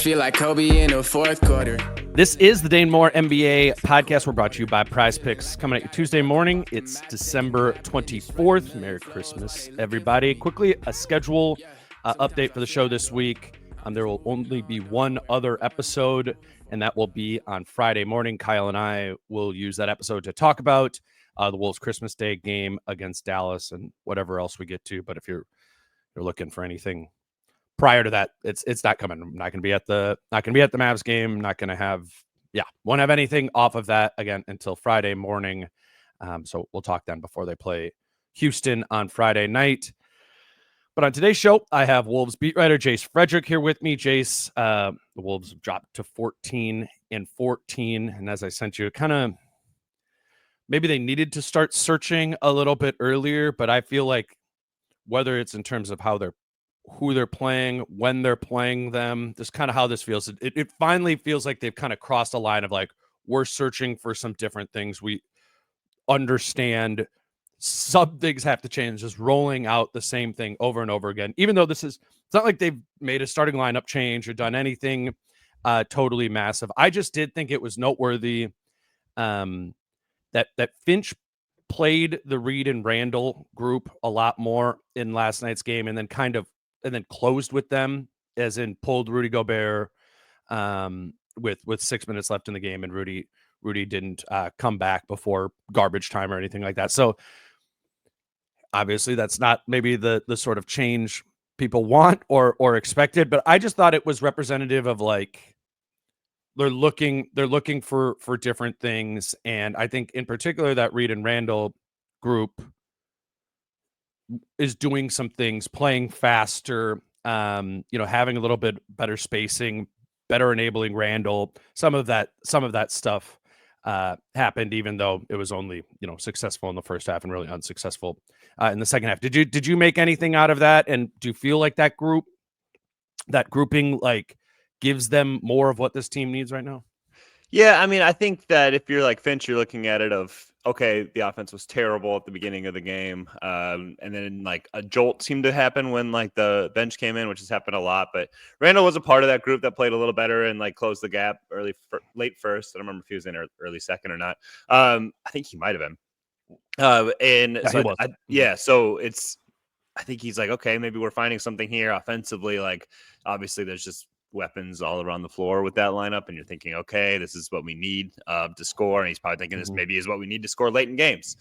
feel like Kobe in the fourth quarter. This is the Dane Moore NBA podcast. We're brought to you by Prize Picks. Coming at you Tuesday morning. It's December 24th. Merry Christmas, everybody. Quickly, a schedule update for the show this week. There will only be one other episode, and that will be on Friday morning. Kyle and I will use that episode to talk about the Wolves' Christmas Day game against Dallas and whatever else we get to. But if you're looking for anything prior to that, it's not coming. I'm not going to be at the Mavs game. Won't have anything off of that again until Friday morning. So we'll talk then before they play Houston on Friday night. But on today's show, I have Wolves beat writer Jace Frederick here with me. Jace, the Wolves have dropped to 14-14, and as I sent you, maybe they needed to start searching a little bit earlier. But I feel like whether it's in terms of who they're playing, when they're playing them, just kind of how this feels. It finally feels like they've kind of crossed a line of like, we're searching for some different things. We understand some things have to change, just rolling out the same thing over and over again. Even though it's not like they've made a starting lineup change or done anything totally massive. I just did think it was noteworthy that Finch played the Reid and Randle group a lot more in last night's game, and then closed with them, as in pulled Rudy Gobert with 6 minutes left in the game, and Rudy didn't come back before garbage time or anything like that. So obviously that's not maybe the sort of change people want or expected, but I just thought it was representative of like they're looking for different things. And I think in particular that Reid and Randle group is doing some things, playing faster, having a little bit better spacing, better enabling Randle. Some of that stuff happened, even though it was only, successful in the first half and really unsuccessful in the second half. Did you make anything out of that? And do you feel like that grouping like gives them more of what this team needs right now? Yeah, I mean, I think that if you're like Finch, you're looking at it of, okay, the offense was terrible at the beginning of the game. And then like a jolt seemed to happen when like the bench came in, which has happened a lot. But Randall was a part of that group that played a little better and like closed the gap late first. I don't remember if he was in early second or not. I think he might have been. So I think he's like, okay, maybe we're finding something here offensively. Like obviously there's just weapons all around the floor with that lineup, and you're thinking, okay, this is what we need to score, and he's probably thinking this maybe is what we need to score late in games,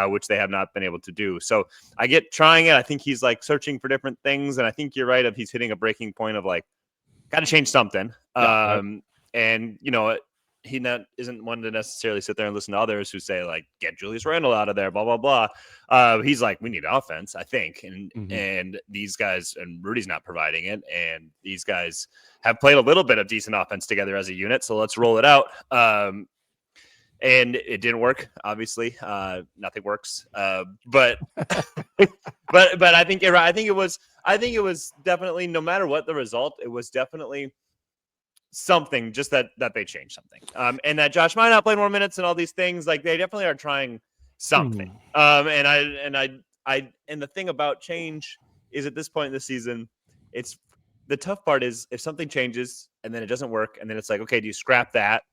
which they have not been able to do. So I get trying it. I think he's like searching for different things, and I think you're right, he's hitting a breaking point of like, got to change something. And he isn't one to necessarily sit there and listen to others who say like, get Julius Randle out of there, blah, blah, blah. He's like, we need offense, I think. And these guys, and Rudy's not providing it. And these guys have played a little bit of decent offense together as a unit. So let's roll it out. And it didn't work, obviously. Nothing works. But I think you're right. I think it was definitely, no matter what the result, it was definitely something, just that they changed something, and that Josh might not play more minutes and all these things. Like they definitely are trying something. And the thing about change is at this point in the season, it's the tough part is if something changes and then it doesn't work, and then it's like, okay, do you scrap that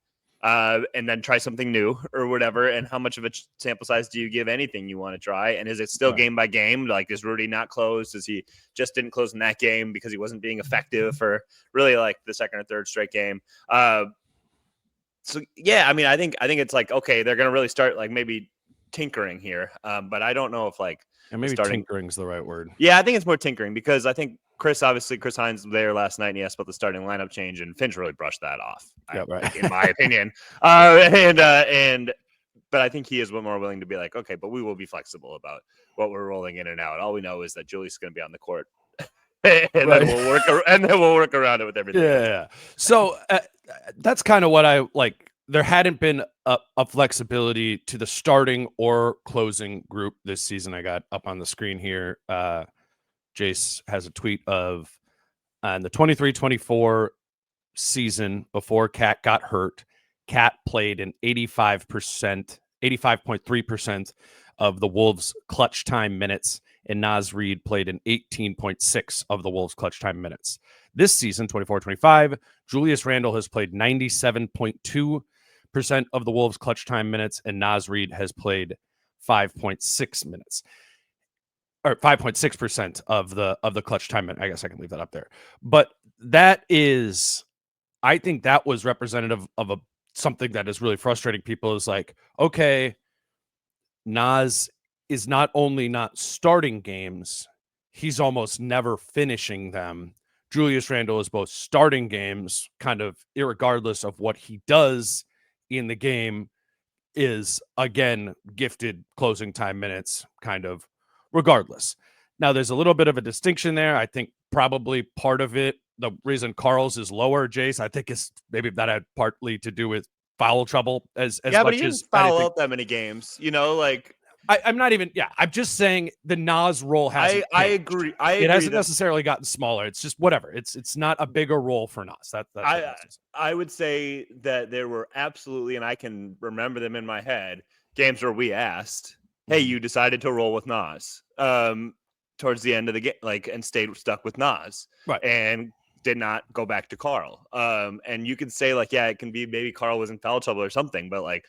and then try something new or whatever? And how much of a sample size do you give anything you want to try? And is it still game by game? Like, is Rudy not closed? Is he just didn't close in that game because he wasn't being effective for really like the second or third straight game? So yeah, I mean, I think it's like, okay, they're going to really start like maybe tinkering here. But I don't know if like, and maybe tinkering is the right word. Yeah, I think it's more tinkering, because I think Chris Hines was there last night and he asked about the starting lineup change, and Finch really brushed that off. In my opinion. But I think he is more willing to be like, okay, but we will be flexible about what we're rolling in and out. All we know is that Julius is going to be on the court, and then we'll work around it with everything. Yeah. So that's kind of what I like. There hadn't been a flexibility to the starting or closing group this season. I got up on the screen here. Jace has a tweet of the 23-24 season before Cat got hurt. Cat played in 85.3% of the Wolves' clutch time minutes and Naz Reid played in 18.6 of the Wolves' clutch time minutes. This season, 24-25, Julius Randle has played 97.2% of the Wolves' clutch time minutes, and Naz Reid has played 5.6 minutes. Or 5.6% of the clutch time minute. I guess I can leave that up there. But that is, I think that was representative of something that is really frustrating people is like, okay, Naz is not only not starting games, he's almost never finishing them. Julius Randle is both starting games, kind of irregardless of what he does in the game, is again gifted closing time minutes, kind of regardless. Now, there's a little bit of a distinction there. I think probably part of it, the reason Carl's is lower, Jace, I think is maybe that had partly to do with foul trouble as but much he didn't as foul anything. out that many games, like I'm not even. Yeah, I'm just saying the Naz role hasn't. I changed. agree. It hasn't necessarily gotten smaller. It's just whatever. It's not a bigger role for Naz. That's I would say that there were absolutely, and I can remember them in my head, games where we asked, "Hey, you decided to roll with Naz towards the end of the game, and stayed stuck with Naz, right?" And did not go back to Carl. And you could say yeah, it can be maybe Carl was in foul trouble or something, but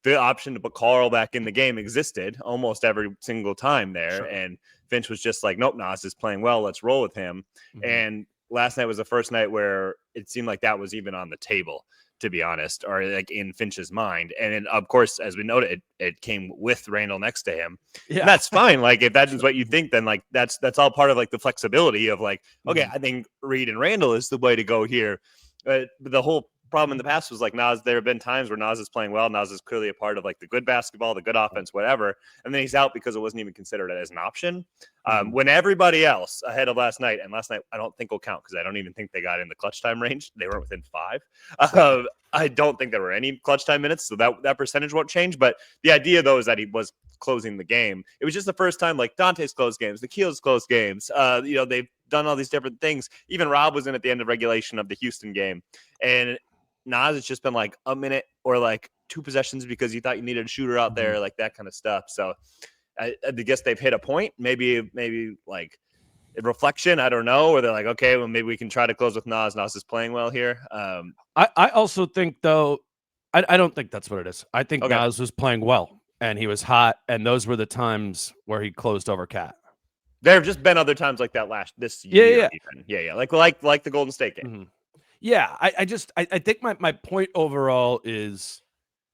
the option to put Carl back in the game existed almost every single time there. Sure. And Finch was just like, nope, Naz is playing well. Let's roll with him. Mm-hmm. And last night was the first night where it seemed like that was even on the table, to be honest, or in Finch's mind. And then, of course, as we noted, it came with Randle next to him. Yeah. And that's fine. If that is what you think, then that's all part of the flexibility of okay, I think Reid and Randle is the way to go here. But the whole problem in the past was Naz. There have been times where Naz is playing well. Naz is clearly a part of the good basketball, the good offense, whatever. And then he's out because it wasn't even considered as an option. When everybody else ahead of last night, and last night I don't think will count because I don't even think they got in the clutch time range. They were within 5. I don't think there were any clutch time minutes, so that percentage won't change. But the idea though is that he was closing the game. It was just the first time Dante's closed games, Nikhil's closed games. They've done all these different things. Even Rob was in at the end of regulation of the Houston game, and Naz has just been a minute or 2 possessions because you thought you needed a shooter out there, that kind of stuff. So I guess they've hit a point, maybe a reflection. I don't know. Or they're okay, well, maybe we can try to close with Naz. Naz is playing well here. I also think though, I don't think that's what it is. I think Naz was playing well and he was hot. And those were the times where he closed over Cat. There have just been other times like that this year. Yeah. Like the Golden State game. Mm-hmm. Yeah, I think my point overall is,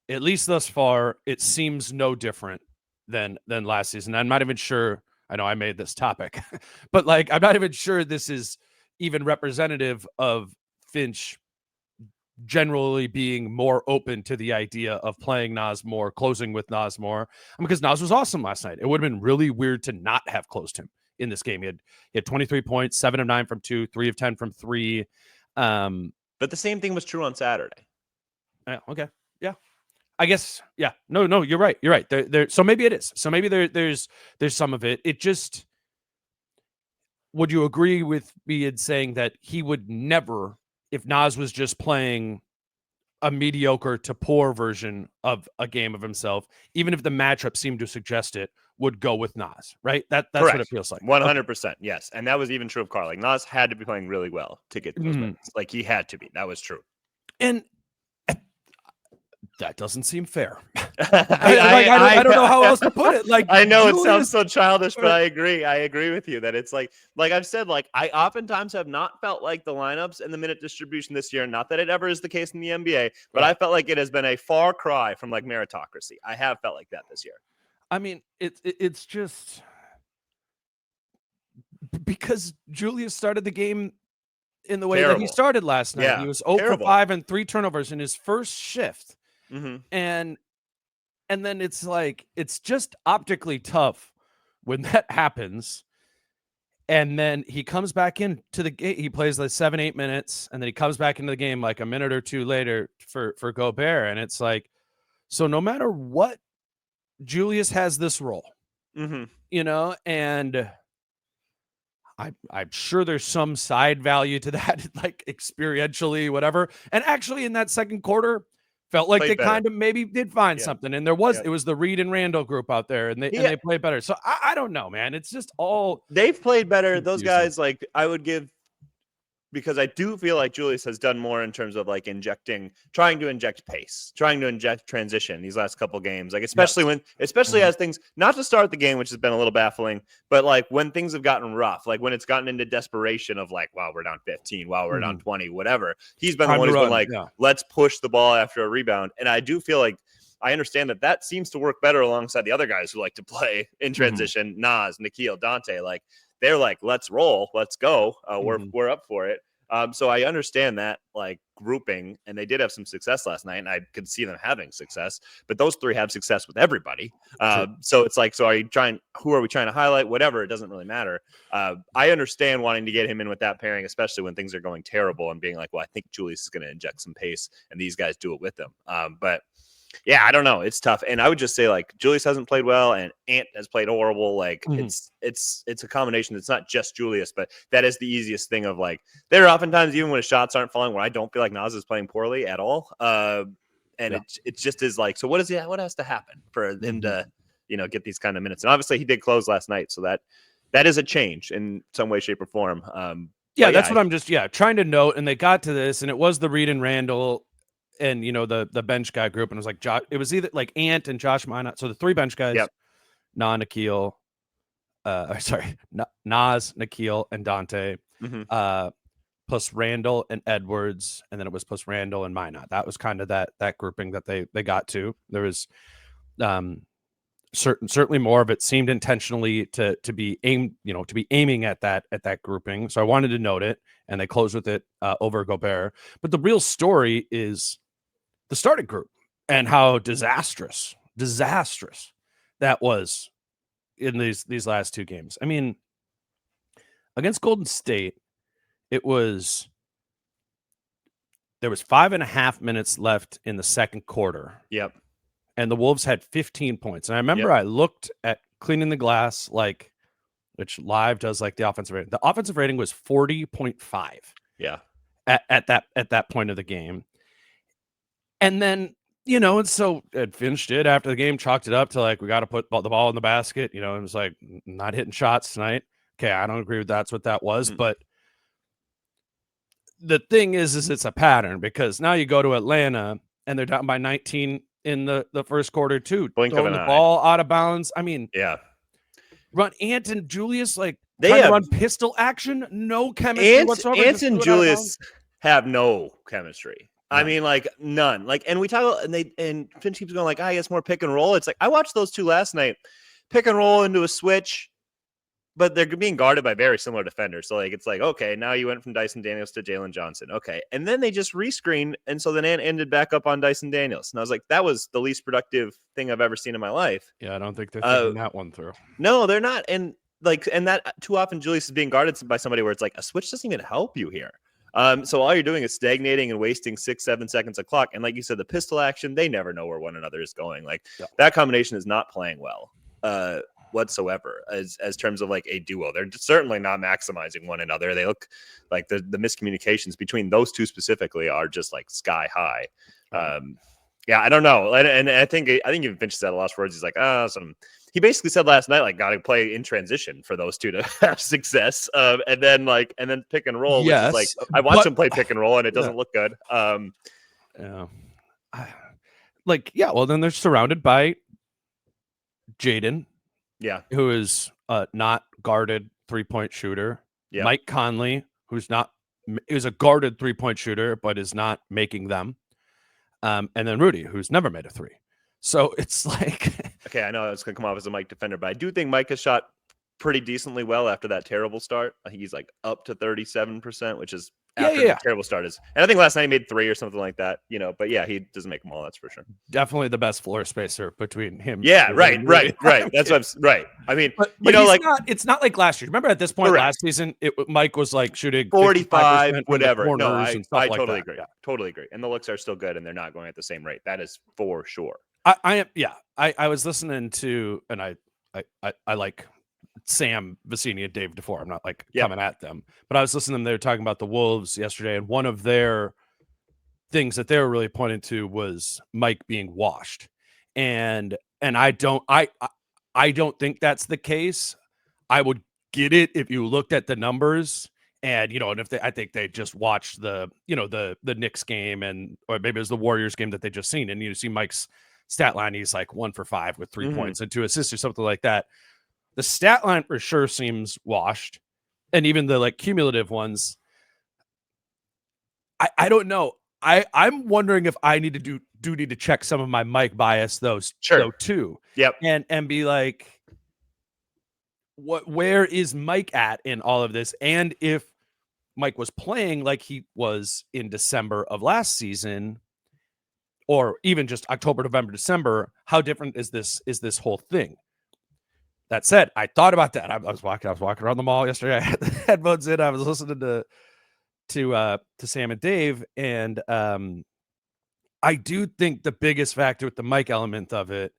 at least thus far, it seems no different than last season. I'm not even sure. I know I made this topic, but I'm not even sure this is even representative of Finch generally being more open to the idea of playing Naz more, closing with Naz more, because Naz was awesome last night. It would have been really weird to not have closed him in this game. He had 23 points, 7 of 9 from 2, 3 of 10 from 3. But the same thing was true on Saturday. Okay. Yeah. I guess. Yeah. No, you're right. There. So maybe it is. So maybe there's some of it. It just, would you agree with me in saying that he would never, if Naz was just playing a mediocre to poor version of a game of himself, even if the matchup seemed to suggest it, would go with Naz, right? That's Correct. What it feels like. 100%. Yes. And that was even true of Carl. Naz had to be playing really well to get those wins. He had to be. That was true. And that doesn't seem fair. I don't know how else to put it. I know it sounds so childish, but I agree. I agree with you that it's like I've said, I oftentimes have not felt like the lineups and the minute distribution this year, not that it ever is the case in the NBA, but I felt like it has been a far cry from meritocracy. I have felt like that this year. I mean, it's just because Julius started the game in the way that he started last night. Yeah, he was 0 for 5 and 3 turnovers in his first shift. And then it's just optically tough when that happens. And then he comes back into the game. He plays 7-8 minutes, and then he comes back into the game a minute or two later for Gobert. And it's so no matter what, Julius has this role, and I'm sure there's some side value to that, experientially, whatever. And actually, in that second quarter, felt like Played they better. kind of maybe did find something. And it was the Reid and Randle group out there, and they played better. So I don't know, man. It's just all they've played better. confusing. Those guys, like, I would give, because I do feel like Julius has done more in terms of like trying to inject pace, trying to inject transition these last couple games. Like especially as things, not to start the game, which has been a little baffling, but like when things have gotten rough, like when it's gotten into desperation of like, wow, we're down 15, wow, we're down 20, whatever. He's been the one who's been like, let's push the ball after a rebound. And I do feel like I understand that seems to work better alongside the other guys who like to play in transition. Nas, Nikhil, Dante, like. They're like, let's roll, let's go. We're up for it. So I understand that like grouping, and they did have some success last night, and I could see them having success. But those three have success with everybody. So it's like, so are you trying? Who are we trying to highlight? Whatever, it doesn't really matter. I understand wanting to get him in with that pairing, especially when things are going terrible, and being like, well, I think Julius is going to inject some pace, and these guys do it with them. But yeah, I don't know. It's tough. And I would just say like Julius hasn't played well and Ant has played horrible. Like it's a combination. It's not just Julius, but that is the easiest thing of like, there are oftentimes, even when his shots aren't falling, where I don't feel like Nas is playing poorly at all. It just is like, so what has to happen for him to, get these kind of minutes? And obviously he did close last night. So that is a change in some way, shape or form. That's what I'm just trying to note. And they got to this, and it was the Reid and Randle and the bench guy group, and it was like it was either like Ant and Josh Minot. So the three bench guys, Nikhil, Nas, Nikhil, and Dante, plus Randle and Edwards, and then it was plus Randle and Minot. That was kind of that grouping that they got to. There was certainly more of it seemed intentionally to be aiming at that grouping. So I wanted to note it, and they closed with it over Gobert. But the real story is the starting group and how disastrous that was in these last two games. I mean, against Golden State, there was 5.5 minutes left in the second quarter. Yep. And the Wolves had 15 points. And I remember I looked at Cleaning the Glass, which live does like the offensive rating. The offensive rating was 40.5. Yeah. At that point of the game. And then, and so Finch did after the game, chalked it up to like, we got to put the ball in the basket, and it was like, not hitting shots tonight. Okay, I don't agree with that's what that was. But the thing is it's a pattern, because now you go to Atlanta and they're down by 19 in the first quarter too. Throwing the ball out of bounds. I mean, run Ant and Julius, like they run pistol action, no chemistry whatsoever. Ant and Julius have no chemistry. I mean, like none. Like, and we talk, and Finch keeps going like, it's more pick and roll. It's like, I watched those two last night, pick and roll into a switch, but they're being guarded by very similar defenders. So like, it's like, okay, now you went from Dyson Daniels to Jalen Johnson. Okay. And then they just rescreen. And so then Ant ended back up on Dyson Daniels. And I was like, that was the least productive thing I've ever seen in my life. Yeah. I don't think they're thinking that one through. No, they're not. And that too often Julius is being guarded by somebody where it's like, a switch doesn't even help you here. So all you're doing is stagnating and wasting 6-7 seconds of clock. And like you said, the pistol action, they never know where one another is going. Like that combination is not playing well whatsoever as terms of like a duo. They're certainly not maximizing one another. They look like the miscommunications between those two specifically are just like sky high. I don't know. And I think even Finch said a lot of words. He's like, he basically said last night, like, got to play in transition for those two to have success. And then pick and roll, which is like, I watched them play pick and roll and it doesn't look good. Well, then they're surrounded by Jaden, who is not guarded 3-point shooter. Mike Conley, who's a guarded 3-point shooter, but is not making them. And then Rudy, who's never made a three. So it's like, okay, I know it's going to come off as a Mike defender, but I do think Mike has shot pretty decently well after that terrible start. I think he's like up to 37%, which is after the terrible start is. And I think last night he made 3 or something like that, but yeah, he doesn't make them all. That's for sure. Definitely the best floor spacer between him. Yeah, right. That's what I'm right. I mean, but it's not like last year. Remember at this point last season, Mike was like shooting 45, whatever. No, I totally agree. Yeah. Totally agree. And the looks are still good and they're not going at the same rate. That is for sure. I was listening to, and I like Sam Vecini and Dave DeFore. I'm not like coming at them, but I was listening to them. They were talking about the Wolves yesterday, and one of their things that they were really pointing to was Mike being washed. And I don't think that's the case. I would get it if you looked at the numbers and, and if I think they just watched the Knicks game or maybe it was the Warriors game that they just seen. And you see Mike's stat line. He's like 1 for 5 with 3 points and 2 assists or something like that. The stat line for sure seems washed. And even the like cumulative ones, I don't know. I'm wondering if I need to need to check some of my Mike bias though too. Yep. And be like, where is Mike at in all of this? And if Mike was playing like he was in December of last season, or even just October, November, December, how different is this whole thing? That said, I thought about that. I was walking around the mall yesterday. I had the headphones in. I was listening to Sam and Dave, and I do think the biggest factor with the Mike element of it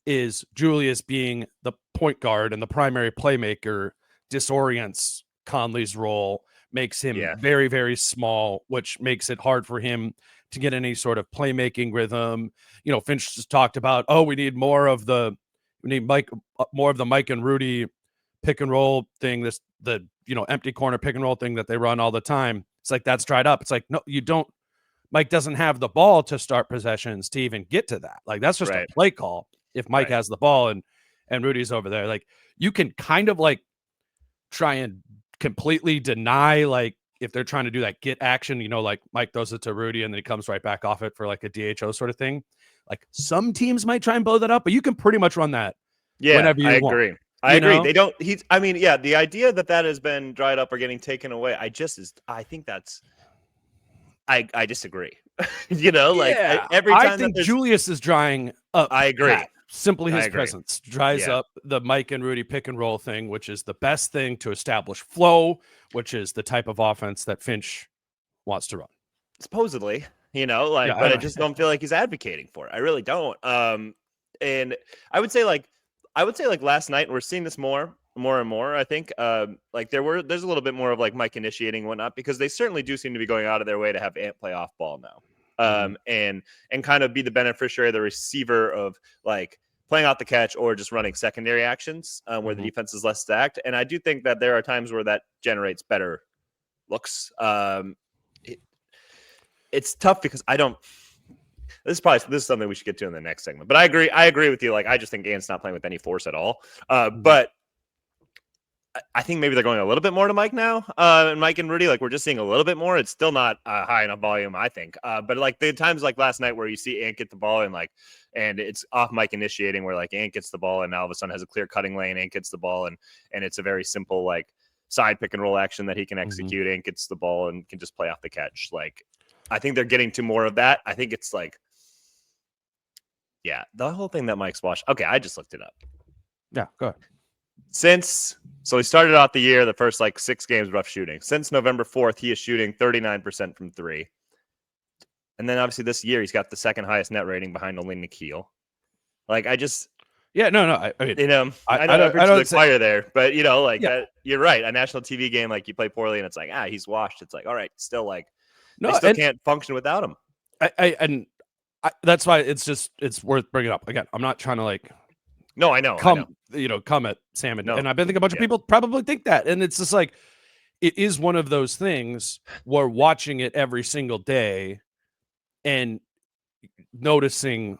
is Julius being the point guard and the primary playmaker disorients Conley's role, makes him very, very small, which makes it hard for him to get any sort of playmaking rhythm. Finch just talked about, we need more of the Mike and Rudy pick and roll thing, the empty corner pick and roll thing that they run all the time. It's like that's dried up. It's like, no, you don't. Mike doesn't have the ball to start possessions to even get to that. Like that's just a play call. If Mike has the ball and Rudy's over there, like you can kind of like try and completely deny, like if they're trying to do that get action, like Mike throws it to Rudy and then he comes right back off it for like a DHO sort of thing. Like some teams might try and blow that up, but you can pretty much run that. Whenever you want. Agree. I agree. They don't. The idea that has been dried up or getting taken away. I think that's. I disagree. Every time I think Julius is drying up. I agree. Simply his presence dries up the Mike and Rudy pick and roll thing, which is the best thing to establish flow, which is the type of offense that Finch wants to run. Supposedly, but I just don't feel like he's advocating for it. I really don't. And I would say like last night, we're seeing this more and more. I think there's a little bit more of like Mike initiating and whatnot, because they certainly do seem to be going out of their way to have Ant play off ball now. And kind of be the beneficiary, the receiver of like playing out the catch or just running secondary actions where the defense is less stacked. And I do think that there are times where that generates better looks. It's tough because this is something we should get to in the next segment, but I agree with you. Like, I just think Ant's not playing with any force at all. But I think maybe they're going a little bit more to Mike now. And Mike and Rudy, like we're just seeing a little bit more. It's still not high enough volume, I think. But like the times like last night where you see Ant get the ball and it's off Mike initiating, where like Ant gets the ball and now all of a sudden has a clear cutting lane. Ant gets the ball and it's a very simple like side pick and roll action that he can execute. Ant gets the ball and can just play off the catch. Like, I think they're getting to more of that. I think it's like, the whole thing that Mike's watched. Okay, I just looked it up. Yeah, go ahead. So he started out the year, the first like 6 games, rough shooting. Since November 4th, he is shooting 39% from 3. And then obviously this year, he's got the second highest net rating behind only Nikhil. Like, I just... Yeah, no. I mean, I don't the choir there, but you're right. A national TV game, like you play poorly and it's like, he's washed. It's like, all right, still like, they still can't function without him. That's why it's worth bringing up. Again, I'm not trying to like... No, I know. Come at Sam and I think a bunch of people probably think that. And it's just like, it is one of those things where watching it every single day and noticing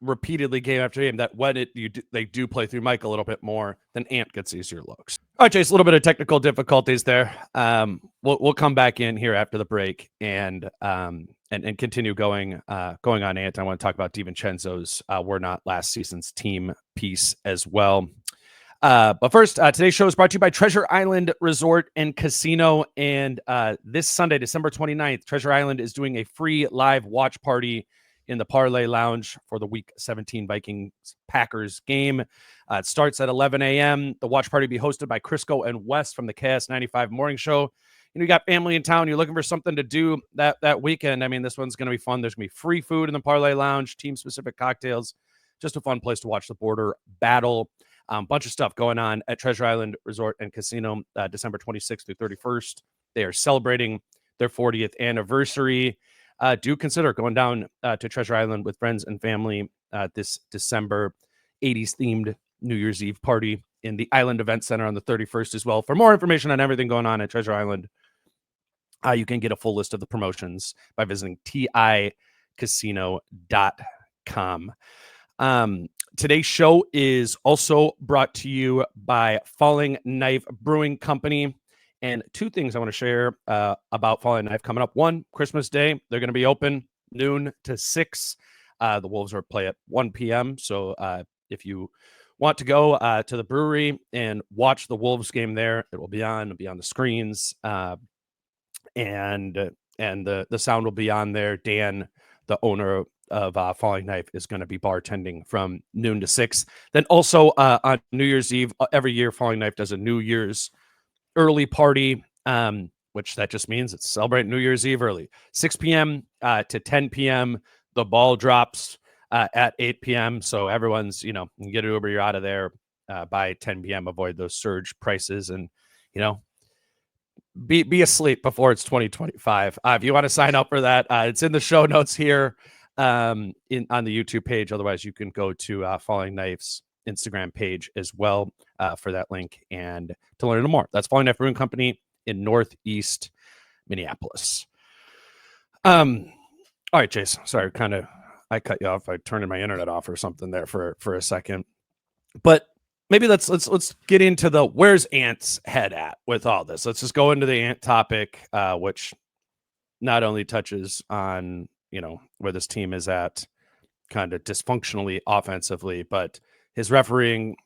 repeatedly game after game that when they do play through Mike a little bit more, then Ant gets easier looks. All right, Jace, a little bit of technical difficulties there. We'll come back in here after the break and continue going on Ant. I want to talk about DiVincenzo's "We're Not Last Season's Team" piece as well. But first, today's show is brought to you by Treasure Island Resort and Casino. And this Sunday, December 29th, Treasure Island is doing a free live watch party in the Parlay Lounge for the Week 17 Vikings-Packers game. It starts at 11 a.m. The watch party will be hosted by Crisco and West from the KS95 Morning Show. You got family in town, you're looking for something to do that weekend. I mean, this one's going to be fun. There's going to be free food in the Parlay Lounge, team-specific cocktails, just a fun place to watch the border battle. Bunch of stuff going on at Treasure Island Resort and Casino, December 26th through 31st. They are celebrating their 40th anniversary. do consider going down to Treasure Island with friends and family this December 80s themed New Year's Eve party in the Island Event Center on the 31st as well. For more information on everything going on at Treasure Island, you can get a full list of the promotions by visiting ticasino.com. Today's show is also brought to you by Falling Knife Brewing Company. And two things I want to share about Falling Knife coming up. One, Christmas Day, they're going to be open noon to 6. The Wolves are play at 1 p.m. So if you want to go to the brewery and watch the Wolves game there, it will be on. It'll be on the screens. And the sound will be on there. Dan, the owner of Falling Knife, is going to be bartending from noon to 6. Then also on New Year's Eve, every year Falling Knife does a New Year's early party, which that just means it's celebrating New Year's Eve early. 6 p.m. To 10 p.m. The ball drops at 8 p.m. So everyone's, you can get an Uber, you're out of there by 10 p.m. Avoid those surge prices and, be asleep before it's 2025. If you want to sign up for that, it's in the show notes here on the YouTube page. Otherwise, you can go to Falling Knife's Instagram page as well for that link and to learn more. That's Falling Knife Brewing Company in Northeast Minneapolis. All right, Jace. Sorry, I cut you off. I turned my internet off or something there for a second. But maybe let's get into the where's Ant's head at with all this. Let's just go into the Ant topic, which not only touches on where this team is at, kind of dysfunctionally offensively, but his refereeing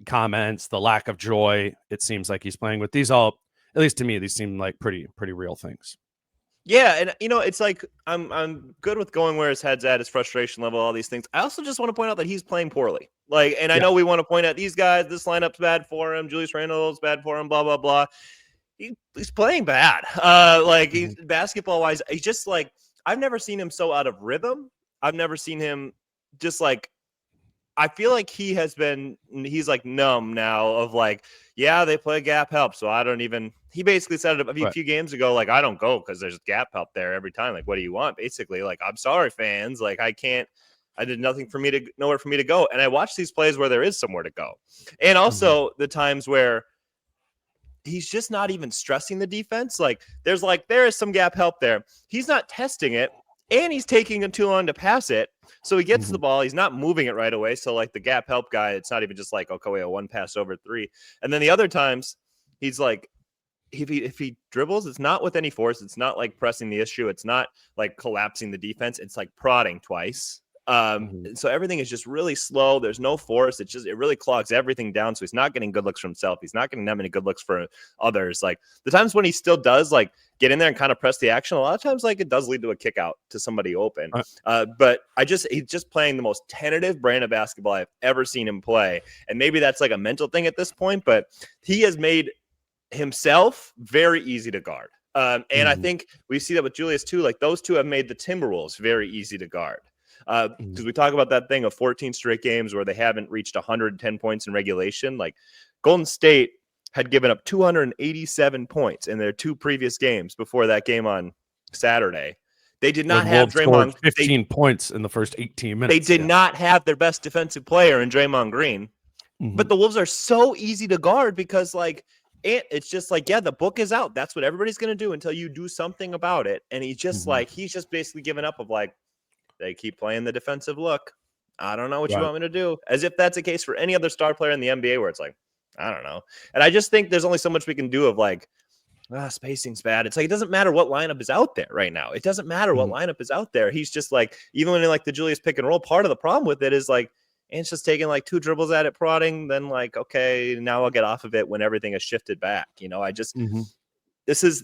comments, the lack of joy it seems like he's playing with. These all, at least to me, these seem like pretty real things. Yeah, and it's like I'm good with going where his head's at, his frustration level, all these things. I also just want to point out that he's playing poorly. I know we want to point out these guys, this lineup's bad for him, Julius Randle's bad for him, blah blah blah. He's playing bad. He's basketball wise, he's just like, I've never seen him so out of rhythm. I've never seen him just like, I feel like he's like numb now of like, yeah, they play gap help. So I don't even, he basically said it a few games ago, like, I don't go because there's gap help there every time. Like, what do you want? Basically, like, I'm sorry, fans. Like, I did nowhere for me to go. And I watch these plays where there is somewhere to go. And also the times where he's just not even stressing the defense. Like, there is some gap help there. He's not testing it. And he's taking him too long to pass it. So he gets the ball. He's not moving it right away. So like the gap help guy, it's not even just like, okay, a one pass over 3. And then the other times he's like, if he dribbles, it's not with any force. It's not like pressing the issue. It's not like collapsing the defense. It's like prodding twice. So everything is just really slow. There's no force. It really clogs everything down. So he's not getting good looks for himself. He's not getting that many good looks for others. Like the times when he still does like get in there and kind of press the action, a lot of times like it does lead to a kick out to somebody open. But he's just playing the most tentative brand of basketball I've ever seen him play. And maybe that's like a mental thing at this point, but he has made himself very easy to guard. And I think we see that with Julius too. Like those two have made the Timberwolves very easy to guard. Because we talk about that thing of 14 straight games where they haven't reached 110 points in regulation. Like Golden State had given up 287 points in their 2 previous games before that game on Saturday. They did not have Draymond. 15 points in the first 18 minutes. They did not have their best defensive player in Draymond Green. But the Wolves are so easy to guard because like it's just like, yeah, the book is out. That's what everybody's going to do until you do something about it. And he's just he's just basically given up of like, they keep playing the defensive look. I don't know what you want me to do. As if that's the case for any other star player in the NBA where it's like, I don't know. And I just think there's only so much we can do of like, spacing's bad. It's like, it doesn't matter what lineup is out there right now. It doesn't matter what lineup is out there. He's just like, even when in like the Julius pick and roll, part of the problem with it is like, and it's just taking like 2 dribbles at it, prodding, then like, okay, now I'll get off of it when everything has shifted back. I just, this is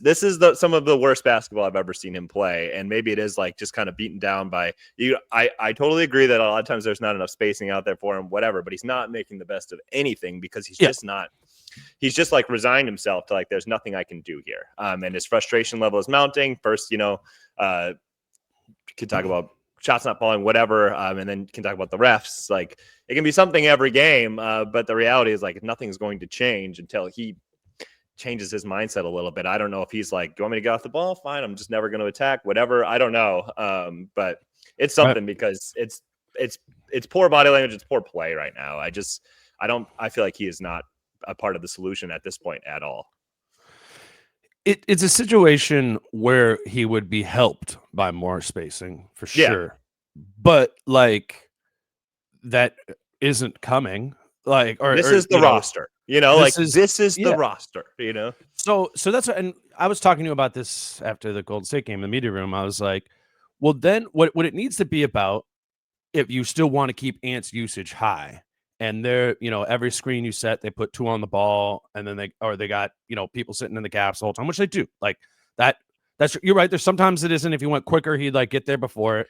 some of the worst basketball I've ever seen him play. And maybe it is like just kind of beaten down by you. I totally agree that a lot of times there's not enough spacing out there for him, whatever, but he's not making the best of anything because he's just not, he's just like resigned himself to like, there's nothing I can do here. And his frustration level is mounting. First, could talk about shots not falling, whatever. And then can talk about the refs. Like it can be something every game. But the reality is like, nothing's going to change until he changes his mindset a little bit. I don't know if he's like, do you want me to get off the ball? Fine. I'm just never going to attack, whatever. I don't know. But it's something because it's poor body language. It's poor play right now. I feel like he is not a part of the solution at this point at all. It's a situation where he would be helped by more spacing for sure. But like that isn't coming. Like, this is the roster, this is the roster, So that's and I was talking to you about this after the Golden State game in the media room. I was like, well, then what it needs to be about, if you still want to keep Ant's usage high, and they're, every screen you set, they put 2 on the ball, and then they got, people sitting in the gaps the whole time, which they do. Like that's you're right. There's sometimes it isn't. If he went quicker, he'd like get there before it.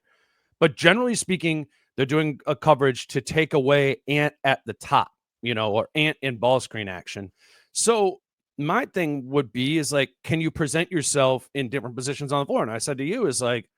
But generally speaking, they're doing a coverage to take away Ant at the top, or Ant in ball screen action. So my thing would be is like, can you present yourself in different positions on the floor? And I said to you is like,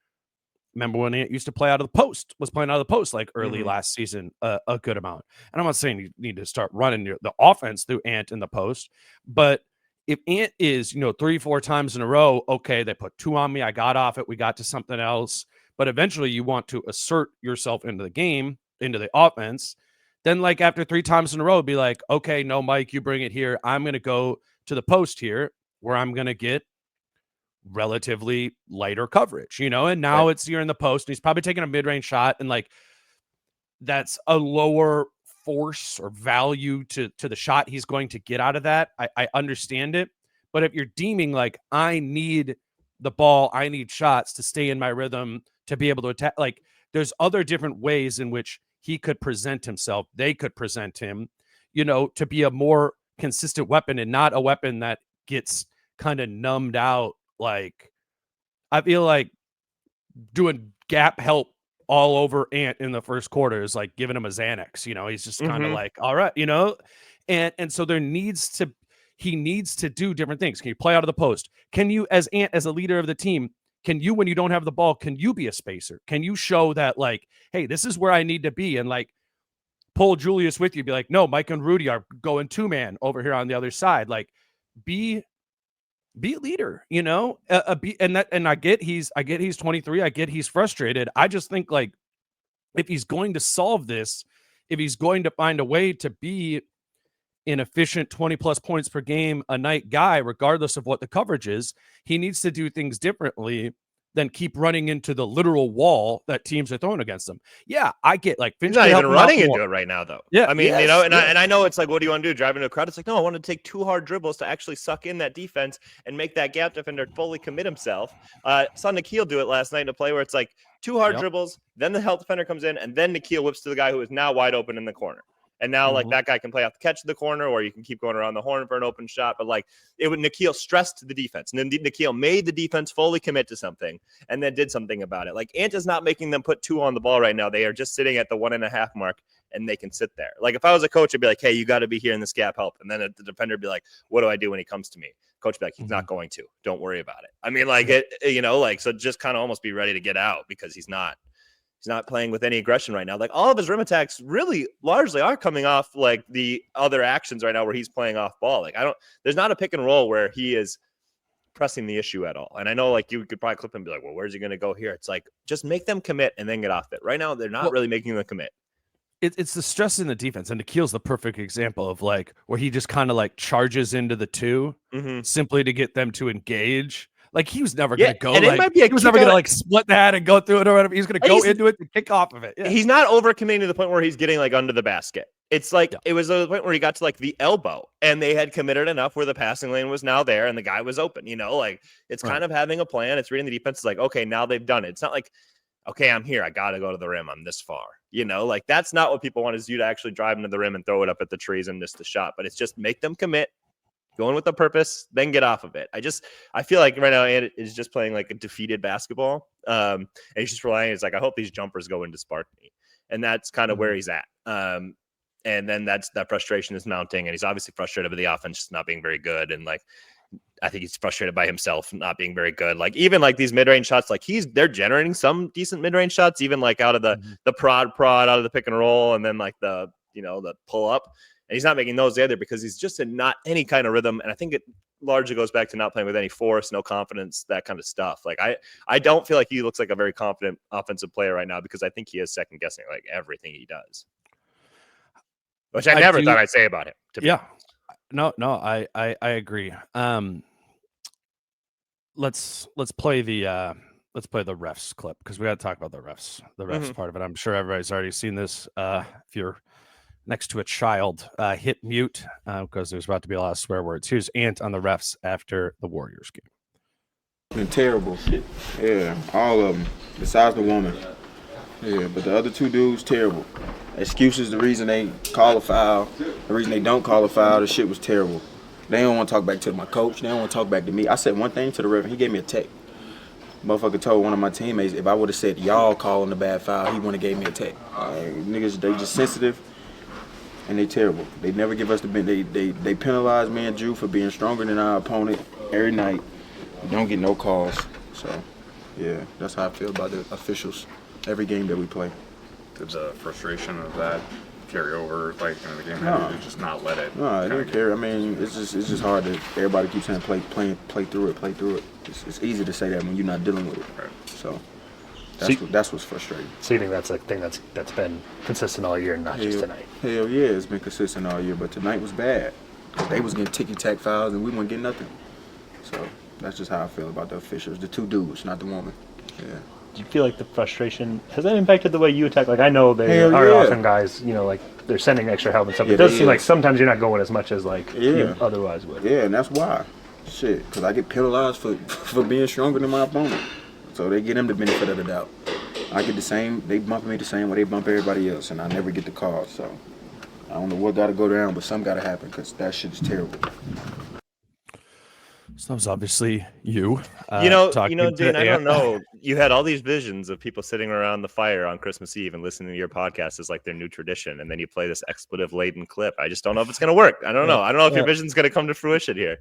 remember when Ant used to play out of the post, was playing out of the post like early last season, a good amount. And I'm not saying you need to start running the offense through Ant in the post, but if Ant is, 3-4 times in a row, okay, they put 2 on me, I got off it, we got to something else. But eventually you want to assert yourself into the game, into the offense. Then like after 3 times in a row, be like, okay, no, Mike, you bring it here. I'm going to go to the post here where I'm going to get relatively lighter coverage, and now it's you're in the post and he's probably taking a mid-range shot. And like, that's a lower force or value to the shot he's going to get out of that. I understand it. But if you're deeming like, I need the ball, I need shots to stay in my rhythm, to be able to attack. Like there's other different ways in which he could present himself. They could present him, to be a more consistent weapon and not a weapon that gets kind of numbed out. Like I feel like doing gap help all over Ant in the first quarter is like giving him a Xanax, he's just kind of like, all right, and so he needs to do different things. Can you play out of the post? Can you, as Ant, as a leader of the team, can you, when you don't have the ball, can you be a spacer? Can you show that like, hey, this is where I need to be? And like pull Julius with you, be like, no, Mike and Rudy are going 2-man over here on the other side. Like be a leader, and I get he's 23. I get he's frustrated. I just think like if he's going to solve this, if he's going to find a way to be an efficient 20+ points per game a night guy, regardless of what the coverage is, he needs to do things differently than keep running into the literal wall that teams are throwing against them. Yeah, I get like Finch. He's not even running into it right now, though. Yeah, I mean, I know it's like, what do you want to do? Drive into a crowd? It's like, no, I want to take 2 hard dribbles to actually suck in that defense and make that gap defender fully commit himself. Saw Nikhil do it last night in a play where it's like 2 hard dribbles, then the help defender comes in, and then Nikhil whips to the guy who is now wide open in the corner. And now, like, that guy can play off the catch of the corner, or you can keep going around the horn for an open shot. But, like, Nikhil stressed the defense. And then Nikhil made the defense fully commit to something and then did something about it. Like, Ant is not making them put 2 on the ball right now. They are just sitting at the 1.5 mark, and they can sit there. Like, if I was a coach, I'd be like, hey, you got to be here in this gap help. And then the defender would be like, what do I do when he comes to me? Coach would be like, he's not going to. Don't worry about it. I mean, like, so just kind of almost be ready to get out because he's not playing with any aggression right now. Like all of his rim attacks really largely are coming off like the other actions right now where he's playing off ball. Like there's not a pick and roll where he is pressing the issue at all. And I know like you could probably clip him and be like, well, where's he going to go here? It's like, just make them commit and then get off it. Right now, they're not really making them commit. It's the stress in the defense. And Nikhil's the perfect example of like where he just kind of like charges into the 2 simply to get them to engage. Like he was never going to go. Like, he was never going to like split that and go through it or whatever. He's going to go into it and kick off of it. Yeah. He's not overcommitting to the point where he's getting like under the basket. It's like it was the point where he got to like the elbow and they had committed enough where the passing lane was now there and the guy was open. Like it's kind of having a plan. It's reading the defense. It's like, okay, now they've done it. It's not like, okay, I'm here. I got to go to the rim. I'm this far. Like that's not what people want, is you to actually drive into the rim and throw it up at the trees and miss the shot. But it's just make them commit. Going with a purpose, then get off of it. I feel like right now Ant is just playing like a defeated basketball. And he's just relying. It's like, I hope these jumpers go into spark me. And that's kind of where he's at. And then that frustration is mounting. And he's obviously frustrated with the offense just not being very good. And like, I think he's frustrated by himself not being very good. Like even like these mid-range shots, like they're generating some decent mid-range shots, even like out of the prod out of the pick and roll. And then like the pull up. And he's not making those either because he's just in not any kind of rhythm. And I think it largely goes back to not playing with any force, no confidence, that kind of stuff. Like I don't feel like he looks like a very confident offensive player right now because I think he is second guessing like everything he does, which I never thought I'd say about him. Yeah, no, I agree. Let's play the refs clip because we got to talk about the refs part of it. I'm sure everybody's already seen this. If you're next to a child, hit mute because there's about to be a lot of swear words. Here's Ant on the refs after the Warriors game. Been terrible. Yeah, all of them, besides the woman. Yeah, but the other two dudes, terrible. Excuses, the reason they call a foul, the reason they don't call a foul, the shit was terrible. They don't want to talk back to my coach. They don't want to talk back to me. I said one thing to the ref, he gave me a tech. Motherfucker told one of my teammates, if I would have said y'all calling the bad foul, he wouldn't have gave me a tech. Niggas, they just sensitive. And they terrible. They never give us the they penalize me and Drew for being stronger than our opponent every night. We don't get no calls. So, yeah, that's how I feel about the officials every game that we play. Did the frustration of that carry over, like in the game? No. Did just not let it? No, I didn't care. I mean, it's just hard to. Everybody keeps saying play through it. It's easy to say that when you're not dealing with it. Right. So. That's what's frustrating. So you think that's a thing that's been consistent all year, not just tonight? Hell yeah, it's been consistent all year, but tonight was bad. They was getting ticky-tack fouls and we weren't getting nothing. So that's just how I feel about the officials. The two dudes, not the woman. Yeah. Do you feel like the frustration, has that impacted the way you attack? Like I know they are often guys, like they're sending extra help and stuff. It does seem like sometimes you're not going as much as you otherwise would. Yeah, and that's why. Shit, because I get penalized for being stronger than my opponent. So they get him the benefit of the doubt. I get the same, they bump me the same way they bump everybody else, and I never get the call. So I don't know what got to go down, but something got to happen because that shit is terrible. So that was obviously you. Dane, I don't know. You had all these visions of people sitting around the fire on Christmas Eve and listening to your podcast as like their new tradition, and then you play this expletive-laden clip. I just don't know if it's going to work. I don't know. I don't know if your vision's going to come to fruition here.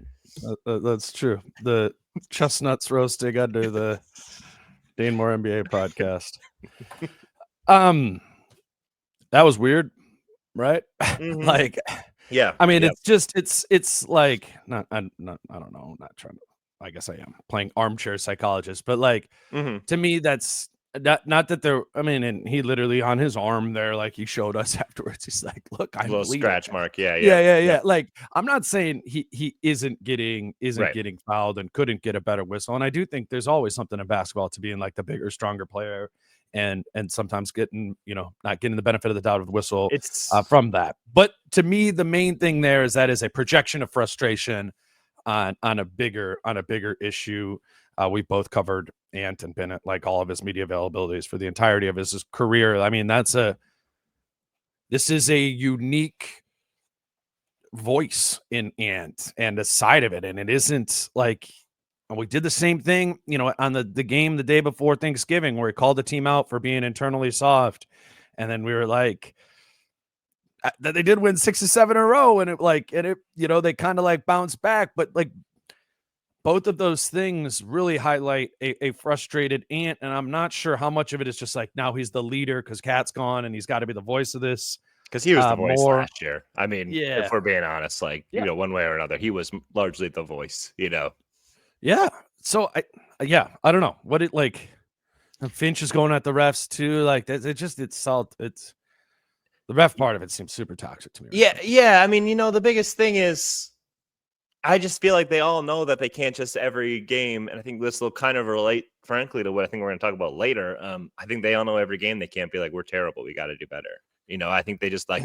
That's true. The chestnuts roasting under the Dane Moore NBA podcast. That was weird, right? Mm-hmm. Yeah. I mean, it's like I don't know. I'm not trying to. I guess I am playing armchair psychologist, but to me, that's not that they're. I mean, and he literally on his arm there, like he showed us afterwards. He's like, "Look, I'm a little scratch mark." Yeah. Like I'm not saying he isn't getting fouled and couldn't get a better whistle, and I do think there's always something in basketball to being like the bigger, stronger player. And sometimes getting, not getting the benefit of the doubt of the whistle from that. But to me, the main thing there is that is a projection of frustration on a bigger issue. We both covered Ant and been at like all of his media availabilities for the entirety of his career. I mean, this is a unique voice in Ant and a side of it. And it isn't like, and we did the same thing, on the game the day before Thanksgiving, where he called the team out for being internally soft. And then we were like, that they did win 6 or 7 in a row. And they kind of like bounced back. But like both of those things really highlight a frustrated Ant. And I'm not sure how much of it is just like, now he's the leader because Cat's gone and he's got to be the voice of this. Because he was the voice last year. I mean, if we're being honest, one way or another, he was largely the voice, Yeah. So I don't know what it like. Finch is going at the refs too. Like it's the ref part of it seems super toxic to me. Yeah. I mean, the biggest thing is I just feel like they all know that they can't just every game. And I think this will kind of relate, frankly, to what I think we're going to talk about later. I think they all know every game they can't be like, we're terrible. We got to do better. I think they just like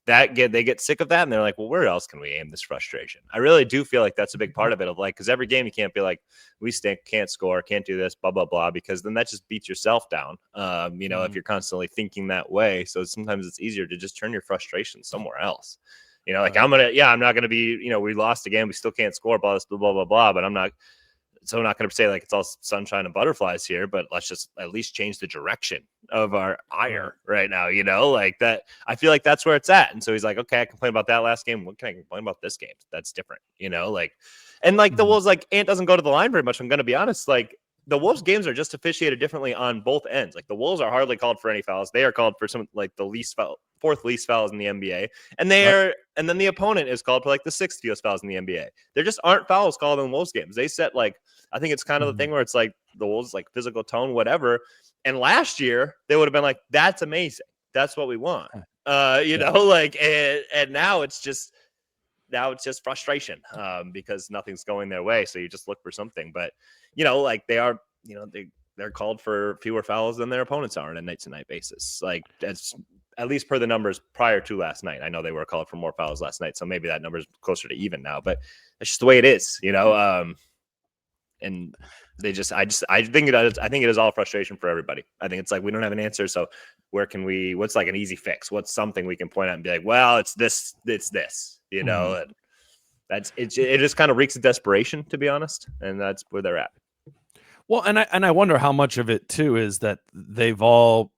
they get sick of that. And they're like, well, where else can we aim this frustration? I really do feel like that's a big part of it because every game you can't be like, we stink, can't score, can't do this, blah, blah, blah, because then that just beats yourself down, if you're constantly thinking that way. So sometimes it's easier to just turn your frustration somewhere else. I'm not going to be, we lost again. We still can't score, blah, blah, blah, blah, blah. But I'm not going to say like it's all sunshine and butterflies here, but let's just at least change the direction of our ire right now, like that. I feel like that's where it's at. And so he's like, okay, I complained about that last game. What can I complain about this game? That's different, the Wolves, like Ant doesn't go to the line very much. I'm going to be honest. Like the Wolves games are just officiated differently on both ends. Like the Wolves are hardly called for any fouls. They are called for some like the fourth least fouls in the NBA. And and then the opponent is called for like the sixth fewest fouls in the NBA. There just aren't fouls called in Wolves games. They set like, I think it's kind of the thing where it's like the Wolves like physical tone, whatever. And last year they would have been like, that's amazing. That's what we want. Like, and now it's just frustration because nothing's going their way. So you just look for something, but like they are, they're called for fewer fouls than their opponents are on a night to night basis. Like that's at least per the numbers prior to last night. I know they were called for more fouls last night, so maybe that number is closer to even now, but that's just the way it is, and they just, I think it is all frustration for everybody. I think it's like, we don't have an answer. So what's like an easy fix? What's something we can point out and be like, well, it's this, and that's, it just kind of reeks of desperation, to be honest. And that's where they're at. Well, and I wonder how much of it too is that they've all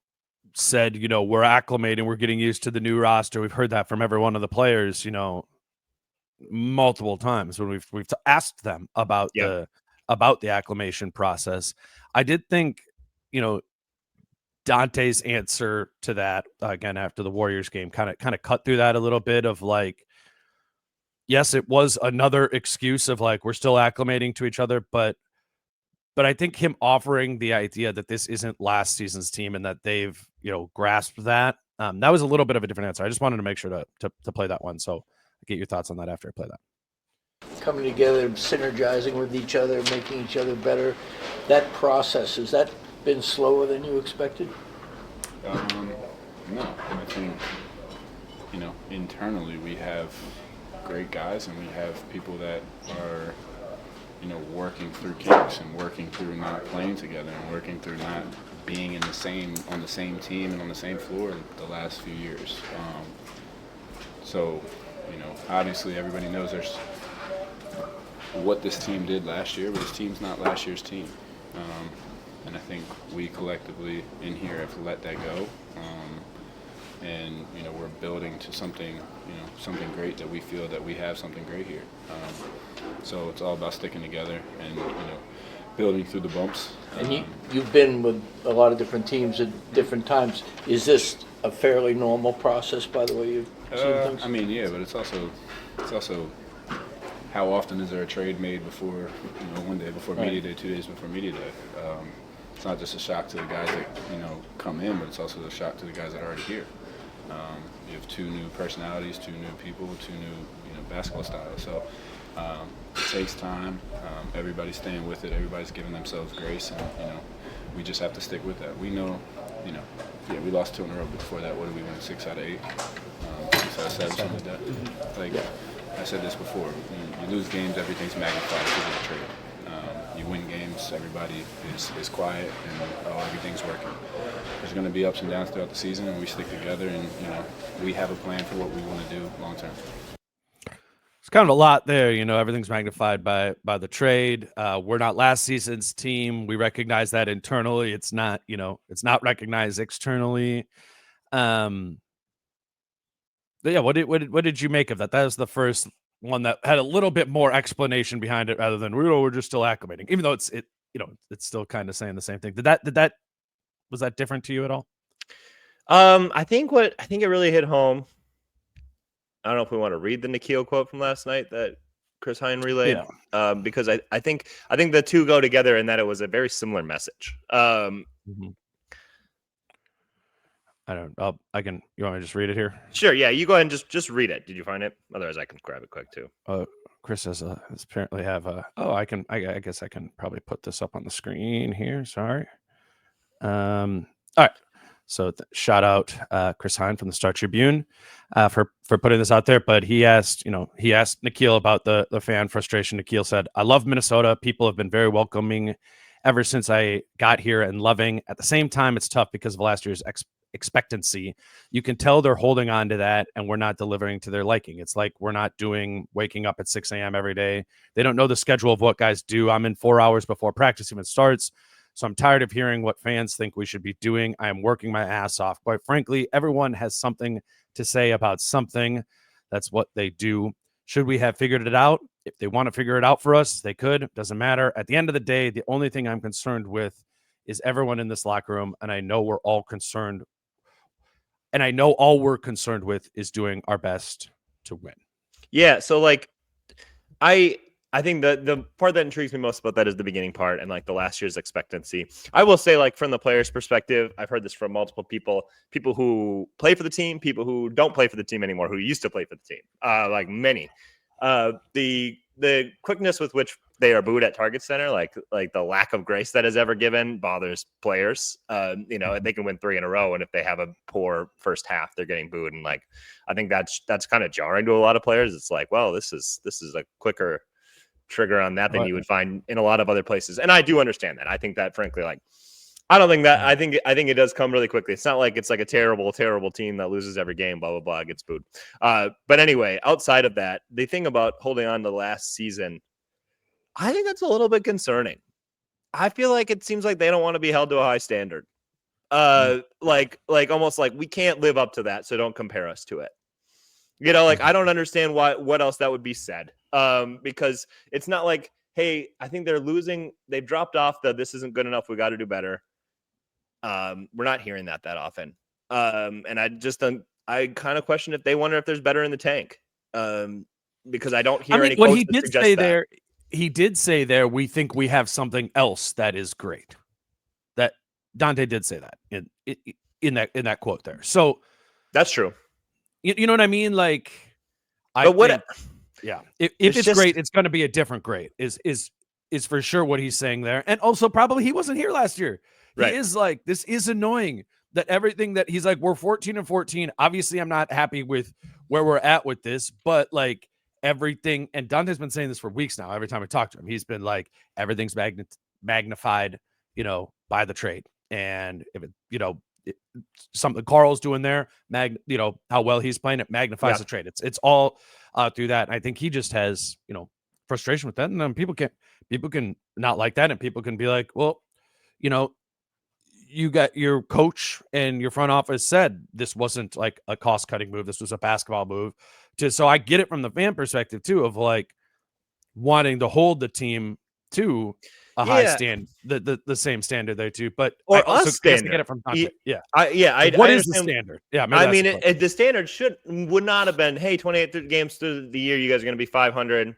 said, we're acclimating, we're getting used to the new roster. We've heard that from every one of the players, multiple times when we've asked them about the acclimation process. I did think, Dante's answer to that again after the Warriors game kind of cut through that a little bit of like, yes, it was another excuse of like, we're still acclimating to each other, but I think him offering the idea that this isn't last season's team and that they've, grasped that, that was a little bit of a different answer. I just wanted to make sure to play that one. So I'll get your thoughts on that after I play that. Coming together, synergizing with each other, making each other better. That process, has that been slower than you expected? No, I think, internally we have great guys and we have people that are, working through kinks and working through not playing together and working through not being on the same team and on the same floor the last few years. So, obviously everybody knows there's what this team did last year, but this team's not last year's team. And I think we collectively in here have let that go. And, we're building to something, something great that we feel that we have something great here. So it's all about sticking together and, building through the bumps. And you've been with a lot of different teams at different times. Is this a fairly normal process, by the way you've seen things? I mean, yeah, but it's also how often is there a trade made before, one day before media day, 2 days before media day? It's not just a shock to the guys that, come in, but it's also a shock to the guys that are already here. You have two new personalities, two new people, two new, basketball styles. So it takes time. Everybody's staying with it. Everybody's giving themselves grace, and we just have to stick with that. We know, we lost 2 in a row before that. What did we win? 6 out of 8. 6 out of 7, something like that. Like I said this before, you lose games, everything's magnified because of the trade. You win games, everybody is quiet, and everything's working. There's going to be ups and downs throughout the season, and we stick together, and we have a plan for what we want to do long term. It's kind of a lot there, everything's magnified by the trade. We're not last season's team. We recognize that internally. It's not, it's not recognized externally. But yeah, what did you make of that? That was the first one that had a little bit more explanation behind it rather than we're just still acclimating, even though it's still kind of saying the same thing. Was that different to you at all? I think it really hit home. I don't know if we want to read the Nikhil quote from last night that Chris Hine relayed, because I think the two go together in that it was a very similar message. I don't. You want me to just read it here? Sure. Yeah, you go ahead and just read it. Did you find it? Otherwise, I can grab it quick too. Chris has apparently have a. Oh, I guess I can probably put this up on the screen here. Sorry. All right. So shout out Chris Hine from the Star Tribune for putting this out there. But he asked Nikhil about the fan frustration. Nikhil said, "I love Minnesota. People have been very welcoming ever since I got here and loving. At the same time, it's tough because of last year's expectancy. You can tell they're holding on to that, and we're not delivering to their liking. It's like we're not waking up at 6 a.m. every day. They don't know the schedule of what guys do. I'm in 4 hours before practice even starts. So I'm tired of hearing what fans think we should be doing. I am working my ass off. Quite frankly, everyone has something to say about something. That's what they do. Should we have figured it out? if they want to figure it out for us, they could. Doesn't matter. At the end of the day, the only thing I'm concerned with is everyone in this locker room, and I know we're all concerned, and I know all we're concerned with is doing our best to win. Yeah, so like I think the part that intrigues me most about that is the beginning part and like the last year's expectancy. I will say, like, from the player's perspective, I've heard this from multiple people who play for the team, people who don't play for the team anymore, who used to play for the team, like many. The quickness with which they are booed at Target Center, like the lack of grace that is ever given, bothers players. They can win 3 in a row, and if they have a poor first half, they're getting booed. And like, I think that's kind of jarring to a lot of players. It's like, well, this is a quicker trigger on that than you would find in a lot of other places. And I do understand that. I think that, frankly, like, I don't think that. I think it does come really quickly. It's not like it's like a terrible team that loses every game, blah, blah, blah, gets booed. But anyway, outside of that, the thing about holding on to last season, I think that's a little bit concerning. I feel like it seems like they don't want to be held to a high standard. Like almost like we can't live up to that, so don't compare us to it. Like, I don't understand what else that would be said. Because it's not like, hey, I think they're losing. They've dropped off this isn't good enough. We got to do better. We're not hearing that often. And I kind of question if they wonder if there's better in the tank. Because I don't hear any what quotes he that did suggest say that. there. He did say there, we think we have something else that is great. That Dante did say that in that quote there. So that's true. You know what I mean? Like, yeah. If it's great, it's going to be a different great. Is for sure what he's saying there. And also, probably he wasn't here last year. Right. He is like, this is annoying that everything that he's like, we're 14-14. Obviously, I'm not happy with where we're at with this, but like, everything, and Dante's been saying this for weeks now. Every time I talk to him, he's been like, everything's magnified, by the trade. And if it, something Carl's doing there, how well he's playing, it magnifies the trade. It's all through that. And I think he just has, frustration with that. And then people can not like that, and people can be like, well, you got your coach and your front office said this wasn't like a cost-cutting move. This was a basketball move. So I get it from the fan perspective too, of like wanting to hold the team to a high stand, the same standard there too. But or I also standard. Get it from Dante. What is the standard? Yeah, the standard would not have been, hey, 28 games through the year, you guys are going to be 500,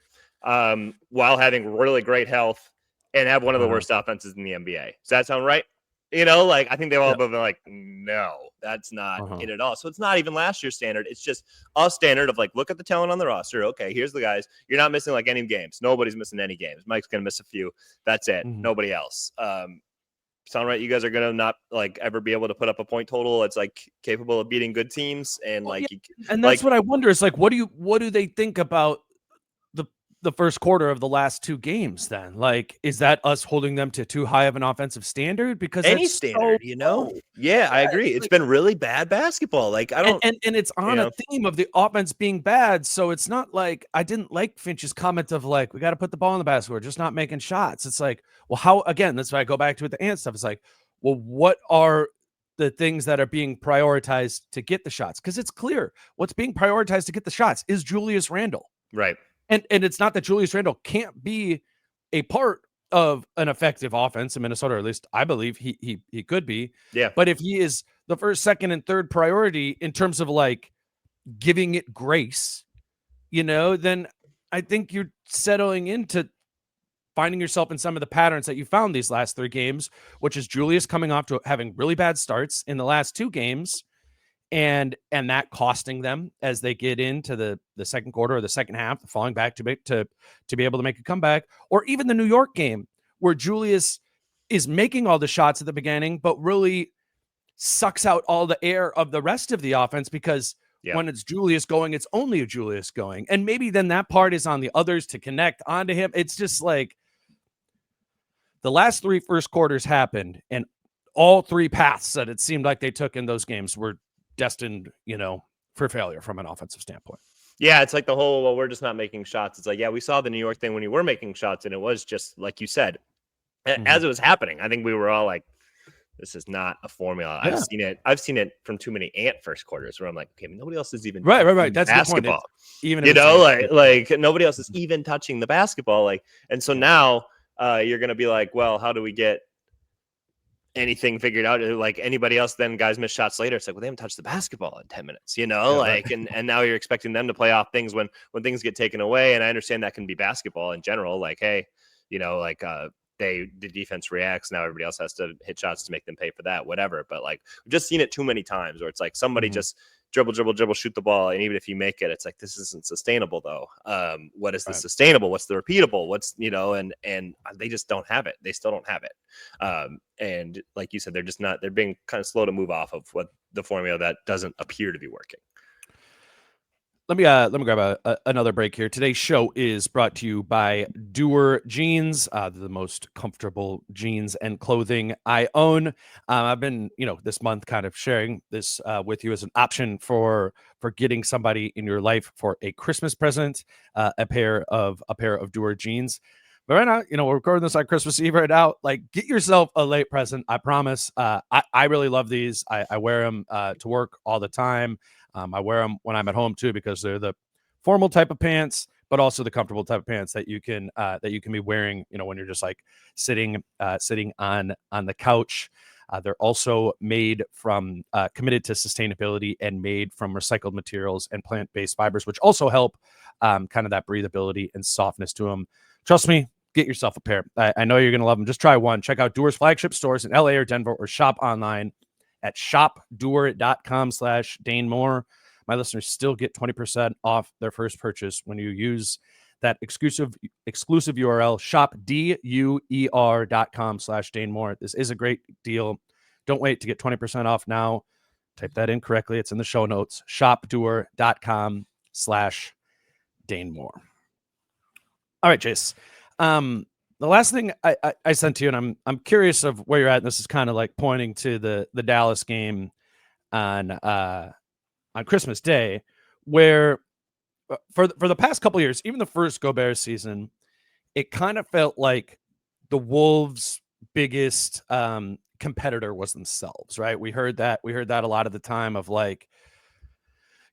while having really great health and have one of the worst offenses in the NBA. Does that sound right? Like, I think they've all been like, no, that's not it at all. So it's not even last year's standard. It's just a standard of like, look at the talent on the roster. Okay, here's the guys. You're not missing like any games. Nobody's missing any games. Mike's going to miss a few. That's it. Nobody else. Sound right? You guys are going to not like ever be able to put up a point total. It's like capable of beating good teams. And and that's what I wonder is like, what do they think about the first quarter of the last 2 games then? Like, is that us holding them to too high of an offensive standard? Because any standard, I agree. It's been really bad basketball. Like, I don't, and it's on a theme of the offense being bad. So it's not like, I didn't like Finch's comment of like, we got to put the ball in the basket. We're just not making shots. It's like, well, how, again, that's why I go back to it, the Ant stuff. It's like, well, what are the things that are being prioritized to get the shots? Because it's clear what's being prioritized to get the shots is Julius Randle. Right. And it's not that Julius Randle can't be a part of an effective offense in Minnesota, or at least I believe he could be. Yeah. But if he is the first, second, and third priority in terms of like giving it grace, then I think you're settling into finding yourself in some of the patterns that you found these last 3 games, which is Julius coming off to having really bad starts in the last 2 games. And that costing them as they get into the second quarter or the second half, falling back to be able to make a comeback, or even the New York game where Julius is making all the shots at the beginning, but really sucks out all the air of the rest of the offense because when it's Julius going, it's only Julius going. And maybe then that part is on the others to connect onto him. It's just like the last 3 first quarters happened, and all 3 paths that it seemed like they took in those games were destined, for failure from an offensive standpoint. Yeah, it's like the whole, well, we're just not making shots. It's like, yeah, we saw the New York thing when you were making shots, and it was just like you said, as it was happening. I think we were all like, This is not a formula. Yeah. I've seen it from too many Ant first quarters where I'm like, okay, nobody else is even right. That's basketball. the point. Even You know, like nobody else is even touching the basketball. Like, and so now you're gonna be like, well, how do we get anything figured out? Like anybody else, then guys miss shots later. It's like, well, they haven't touched the basketball in 10 minutes, you know, like, and now you're expecting them to play off things when things get taken away. And I understand that can be basketball in general. Like, hey, you know, like the defense reacts. Now everybody else has to hit shots to make them pay for that, whatever. But like, we've just seen it too many times where it's like somebody just dribble, shoot the ball. And even if you make it, it's like, this isn't sustainable though. What is the sustainable? What's the repeatable? What's, you know, and they just don't have it. They still don't have it. And like you said, they're being kind of slow to move off of what the formula that doesn't appear to be working. Let me grab another break here. Today's show is brought to you by Doer Jeans, the most comfortable jeans and clothing I own. I've been, this month kind of sharing this with you as an option for getting somebody in your life for a Christmas present, a pair of Doer Jeans. But right now, we're recording this on Christmas Eve right now. Like, get yourself a late present. I promise. I really love these. I wear them to work all the time. I wear them when I'm at home too, because they're the formal type of pants, but also the comfortable type of pants that you can be wearing, when you're just like sitting on the couch. They're also made from committed to sustainability and made from recycled materials and plant-based fibers, which also help kind of that breathability and softness to them. Trust me, get yourself a pair. I know you're going to love them. Just try one. Check out Doer's flagship stores in LA or Denver, or shop online at shopdoer.com/DaneMoore. My listeners still get 20% off their first purchase when you use that exclusive URL, shopdoer.com/DaneMoore. This is a great deal. Don't wait to get 20% off now. Type that in correctly. It's in the show notes. shopdoer.com/DaneMoore. All right, Jace. The last thing I sent to you, and I'm curious of where you're at, and this is kind of like pointing to the Dallas game on Christmas Day, where for the past couple of years, even the first Gobert season, it kind of felt like the Wolves' biggest competitor was themselves, right? We heard that a lot of the time of like,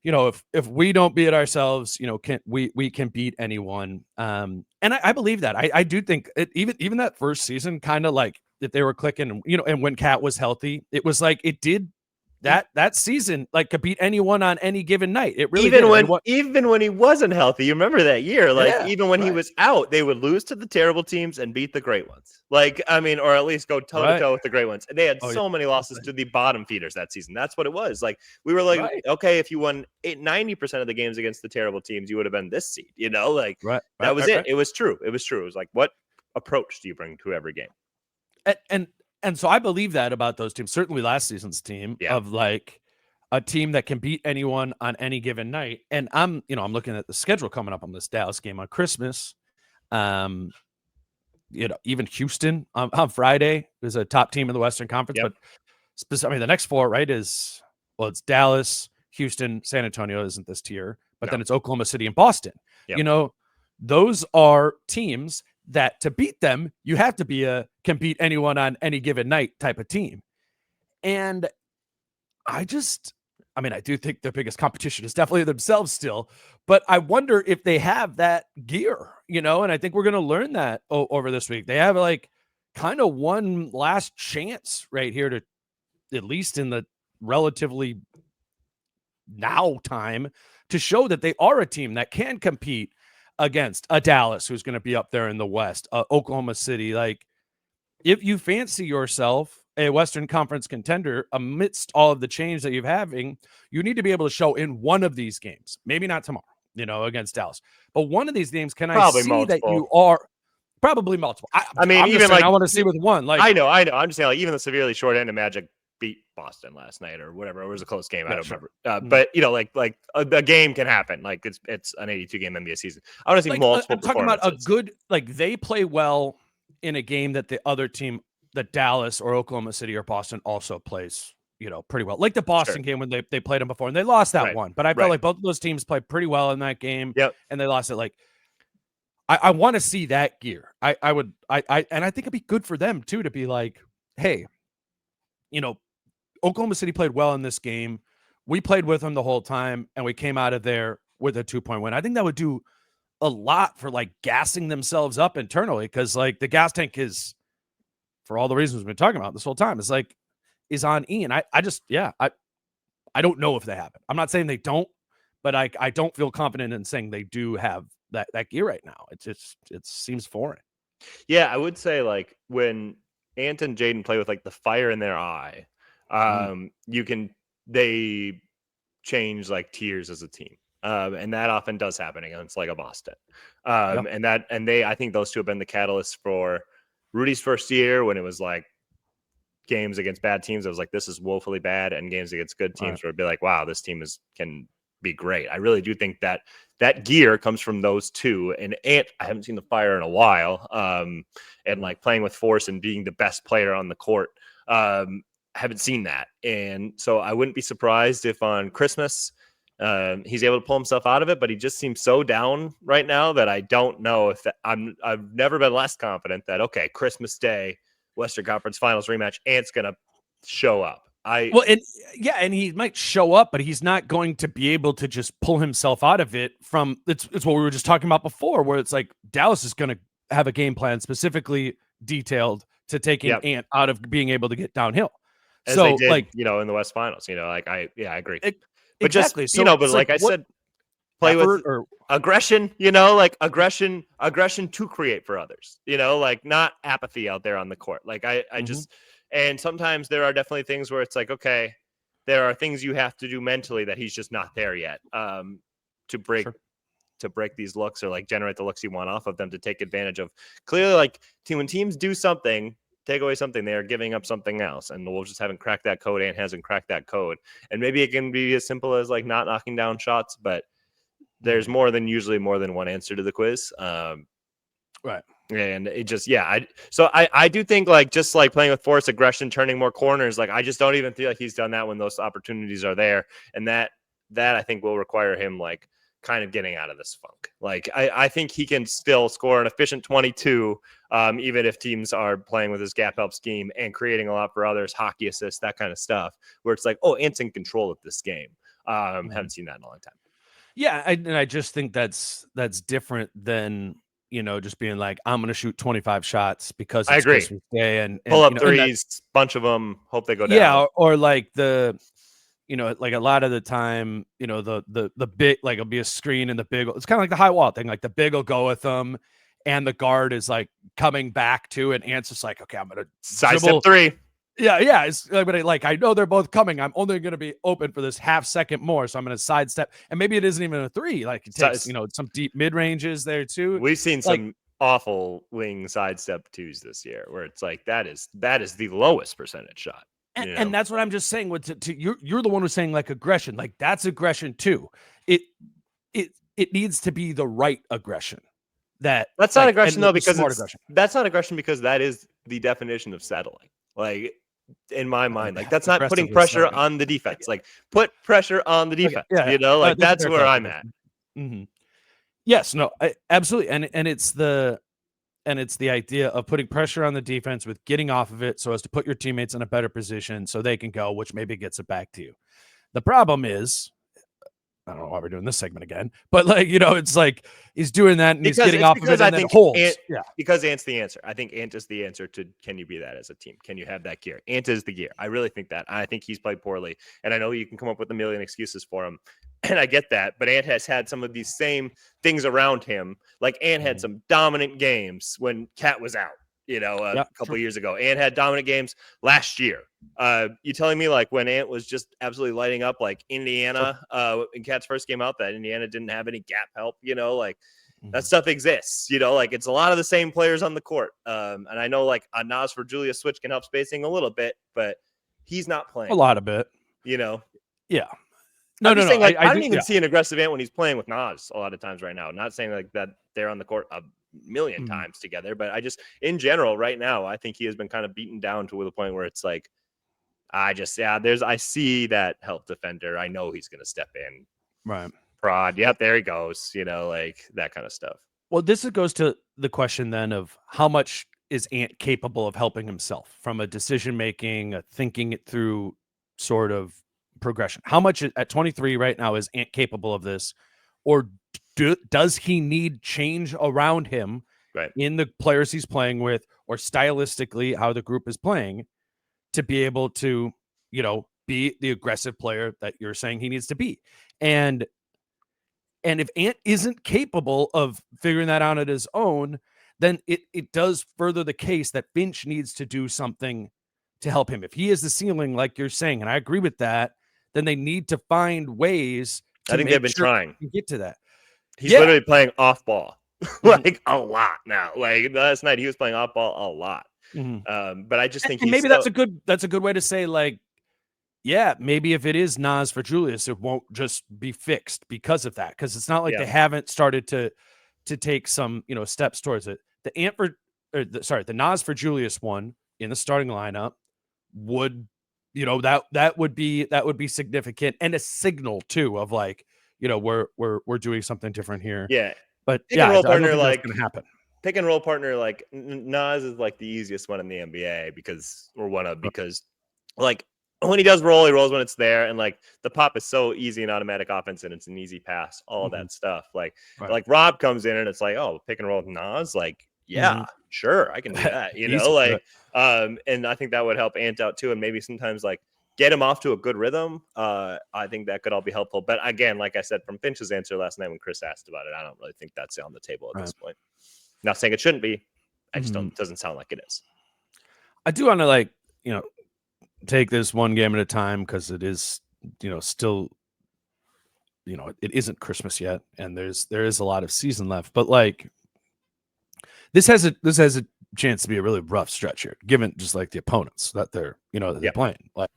if we don't beat ourselves, we can beat anyone. And I believe that. I do think even that first season, kind of like that they were clicking, and when Cat was healthy, it was like it did that season, like, could beat anyone on any given night. It really even when he wasn't healthy. You remember that year, even when he was out, they would lose to the terrible teams and beat the great ones. Like, I mean, or at least go toe to toe with the great ones. And they had so many losses to the bottom feeders that season. That's what it was. Like, we were like, okay, if you won 90% of the games against the terrible teams, you would have been this seed. That was it. It was true. It was true. It was like, what approach do you bring to every game? And so I believe that about those teams, certainly last season's team, of like a team that can beat anyone on any given night. And I'm looking at the schedule coming up on this Dallas game on Christmas. Even Houston on Friday is a top team in the Western Conference, but the next four, right, it's Dallas, Houston, San Antonio isn't this tier, but then it's Oklahoma City and Boston. Those are teams that to beat them, you have to be can beat anyone on any given night type of team. And I do think their biggest competition is definitely themselves still, but I wonder if they have that gear, and I think we're going to learn that over this week. They have like kind of one last chance right here to, at least in the relatively now time, to show that they are a team that can compete against a Dallas who's going to be up there in the West, Oklahoma City. Like, if you fancy yourself a Western Conference contender amidst all of the change that you're having, you need to be able to show in one of these games, maybe not tomorrow, against Dallas, but one of these games, can probably I see multiple. That you are probably multiple. I want to see with one. Like, I know. I'm just saying, like, even the severely short-handed Magic beat Boston last night or whatever. It was a close game. I don't remember. But a game can happen. Like, it's an 82-game NBA season. I want to see multiple. I'm talking about a good, like, they play well in a game that the other team, that Dallas or Oklahoma City or Boston, also plays, pretty well. Like the Boston game when they played them before and they lost that one. But I felt like both of those teams played pretty well in that game. And they lost it. Like, I want to see that gear. I think it'd be good for them too to be like, hey, Oklahoma City played well in this game. We played with them the whole time, and we came out of there with a 2-point win. I think that would do a lot for like gassing themselves up internally, because like the gas tank is, for all the reasons we've been talking about this whole time, is on E. And I don't know if they have it. I'm not saying they don't, but I don't feel confident in saying they do have that gear right now. It seems foreign. Yeah, I would say like when Ant and Jaden play with like the fire in their eye, they change like tiers as a team. And that often does happen against like a Boston. I think those two have been the catalyst for Rudy's first year, when it was like games against bad teams, I was like, this is woefully bad, and games against good teams where it'd be like, wow, this team can be great. I really do think that gear comes from those two. And Ant, I haven't seen the fire in a while. And like playing with force and being the best player on the court. Haven't seen that. And so I wouldn't be surprised if on Christmas he's able to pull himself out of it, but he just seems so down right now that I don't know if I've never been less confident that, okay, Christmas Day, Western Conference Finals rematch, Ant's going to show up. And he might show up, but he's not going to be able to just pull himself out of it from it's what we were just talking about before, where it's like Dallas is going to have a game plan specifically detailed to taking Ant out of being able to get downhill. As they did, like, in the West Finals, I agree. But exactly. Just, but like I said, play with aggression, like aggression to create for others, like not apathy out there on the court. Like I just, and sometimes there are definitely things where it's like, okay, there are things you have to do mentally that he's just not there yet to break these looks, or like generate the looks you want off of them, to take advantage of. Clearly, like when teams do something, take away something, they are giving up something else, and the Wolves just haven't cracked that code. And hasn't cracked that code, and maybe it can be as simple as like not knocking down shots, but there's more than one answer to the quiz. Right. And it just, I do think like just like playing with force, aggression, turning more corners, like I just don't even feel like he's done that when those opportunities are there, and that I think will require him like kind of getting out of this funk. Like I think he can still score an efficient 22, even if teams are playing with his gap help scheme and creating a lot for others, hockey assists, that kind of stuff, where it's like, oh, Ant's in control of this game. Haven't seen that in a long time. Yeah, I just think that's different than just being like, I'm going to shoot 25 shots because it's Christmas Day and pull up threes, bunch of them, hope they go down. Yeah, or like like a lot of the time, the big, like it'll be a screen and the big, it's kind of like the high wall thing. Like the big will go with them, and the guard is like coming back to, and Ant's just like, okay, I'm going to sidestep three. Yeah. It's like, I know they're both coming. I'm only going to be open for this half second more, so I'm going to sidestep. And maybe it isn't even a three. Like it takes, some deep mid ranges there too. We've seen some awful wing sidestep twos this year, where it's like that is the lowest percentage shot. And that's what I'm just saying. You're the one who's saying like aggression, like that's aggression too. It needs to be the right aggression. That's not aggression though, because that's not aggression, because that is the definition of settling. Like in my mind, like that's not putting pressure on the defense. Like put pressure on the defense. That's where I'm at. Mm-hmm. Yes, no, absolutely, and it's the idea of putting pressure on the defense with getting off of it so as to put your teammates in a better position so they can go, which maybe gets it back to you. The problem is, I don't know why we're doing this segment again, but it's like he's doing that and he's getting off of it and then holds. Because Ant's the answer. I think Ant is the answer to, can you be that as a team? Can you have that gear? Ant is the gear. I really think that. I think he's played poorly, and I know you can come up with a million excuses for him, and I get that, but Ant has had some of these same things around him. Like Ant had some dominant games when Cat was out, a couple of years ago. Ant had dominant games last year. You telling me like when Ant was just absolutely lighting up like Indiana in Cat's first game out, that Indiana didn't have any gap help, that stuff exists, like it's a lot of the same players on the court. And I know like a Nas for Julius switch can help spacing a little bit, but he's not playing a lot of it, Yeah. No. Like, I don't even see an aggressive Ant when he's playing with Nas a lot of times right now. Not saying like that they're on the court a million times together, but I just, in general, right now, I think he has been kind of beaten down to the point where it's like, I see that help defender. I know he's going to step in. Right. Prod. Yep. There he goes. Like that kind of stuff. Well, this goes to the question then of how much is Ant capable of helping himself from a decision making, a thinking it through sort of progression? How much at 23 right now is Ant capable of this, or does he need change around him Right. in the players he's playing with, or stylistically how the group is playing to be able to, be the aggressive player that you're saying he needs to be? And if Ant isn't capable of figuring that out on his own, then it does further the case that Finch needs to do something to help him. If he is the ceiling, like you're saying, and I agree with that, then they need to find ways to I think they've been trying to get to that. He's literally playing off ball like a lot now. Like last night, he was playing off ball a lot. But I just think maybe that's a good way to say, like, yeah, maybe if it is Nas for Julius, it won't just be fixed because of that. Because it's not like they haven't started to take some steps towards it. The Nas for Julius one in the starting lineup would that would be significant, and a signal too of like, we're doing something different here. Yeah, but pick and roll partner, I don't think like that's gonna happen. Pick and roll partner, like Nas is like the easiest one in the NBA because like when he does roll, he rolls when it's there, and like the pop is so easy and automatic offense, and it's an easy pass, all that stuff. Like Rob comes in and it's like, oh, pick and roll with Nas, like sure, I can do that, and I think that would help Ant out too, and maybe sometimes like get him off to a good rhythm. I think that could all be helpful. But again, like I said, from Finch's answer last night when Chris asked about it, I don't really think that's on the table at this point. Not saying it shouldn't be. I just doesn't sound like it is. I do want to take this one game at a time, because it is, still, it isn't Christmas yet, and there is a lot of season left. But like, this has a chance to be a really rough stretch here, given just like the opponents that they're they're playing. Like,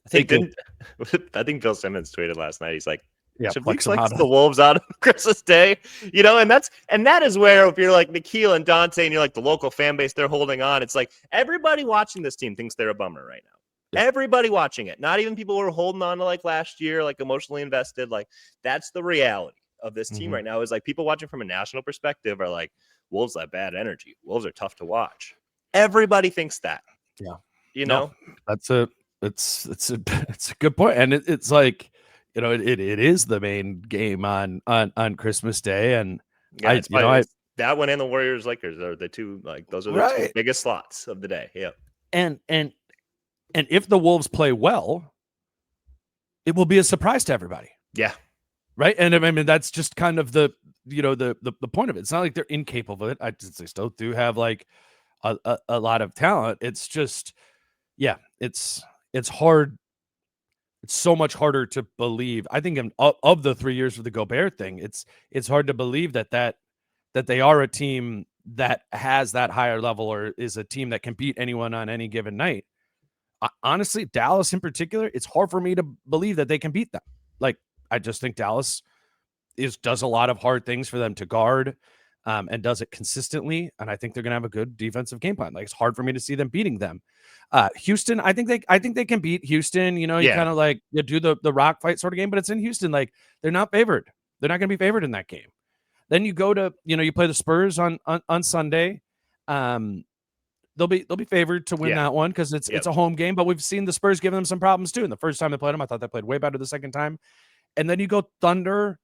I think Bill Simmons tweeted last night. He's like, should we flex them the Wolves out of Christmas Day? And that is where, if you're like Nikhil and Dante and you're like the local fan base, they're holding on. It's like everybody watching this team thinks they're a bummer right now. Yeah. Everybody watching it, not even people who are holding on to like last year, like emotionally invested. Like that's the reality of this team right now, is like people watching from a national perspective are like, Wolves have bad energy. Wolves are tough to watch. Everybody thinks that. Yeah. It's a good point. And it's like, it is the main game on Christmas Day. And that one and the Warriors Lakers are the two, like those are the two biggest slots of the day. Yeah. And if the Wolves play well, it will be a surprise to everybody. Yeah. Right. And I mean, that's just kind of the point of it. It's not like they're incapable of it. They still do have like a lot of talent. It's just, it's hard. It's so much harder to believe. I think of the 3 years of the Gobert thing, it's hard to believe that they are a team that has that higher level, or is a team that can beat anyone on any given night. Honestly, Dallas in particular, it's hard for me to believe that they can beat them. Like, I just think Dallas does a lot of hard things for them to guard, and does it consistently. And I think they're going to have a good defensive game plan. Like, it's hard for me to see them beating them. Houston, I think they can beat Houston. You kind of like you do the rock fight sort of game, but it's in Houston. Like, they're not favored. They're not going to be favored in that game. Then you go to, you play the Spurs on Sunday. They'll be favored to win that one, because it's a home game. But we've seen the Spurs give them some problems too. And the first time they played them, I thought they played way better the second time. And then you go Thunder,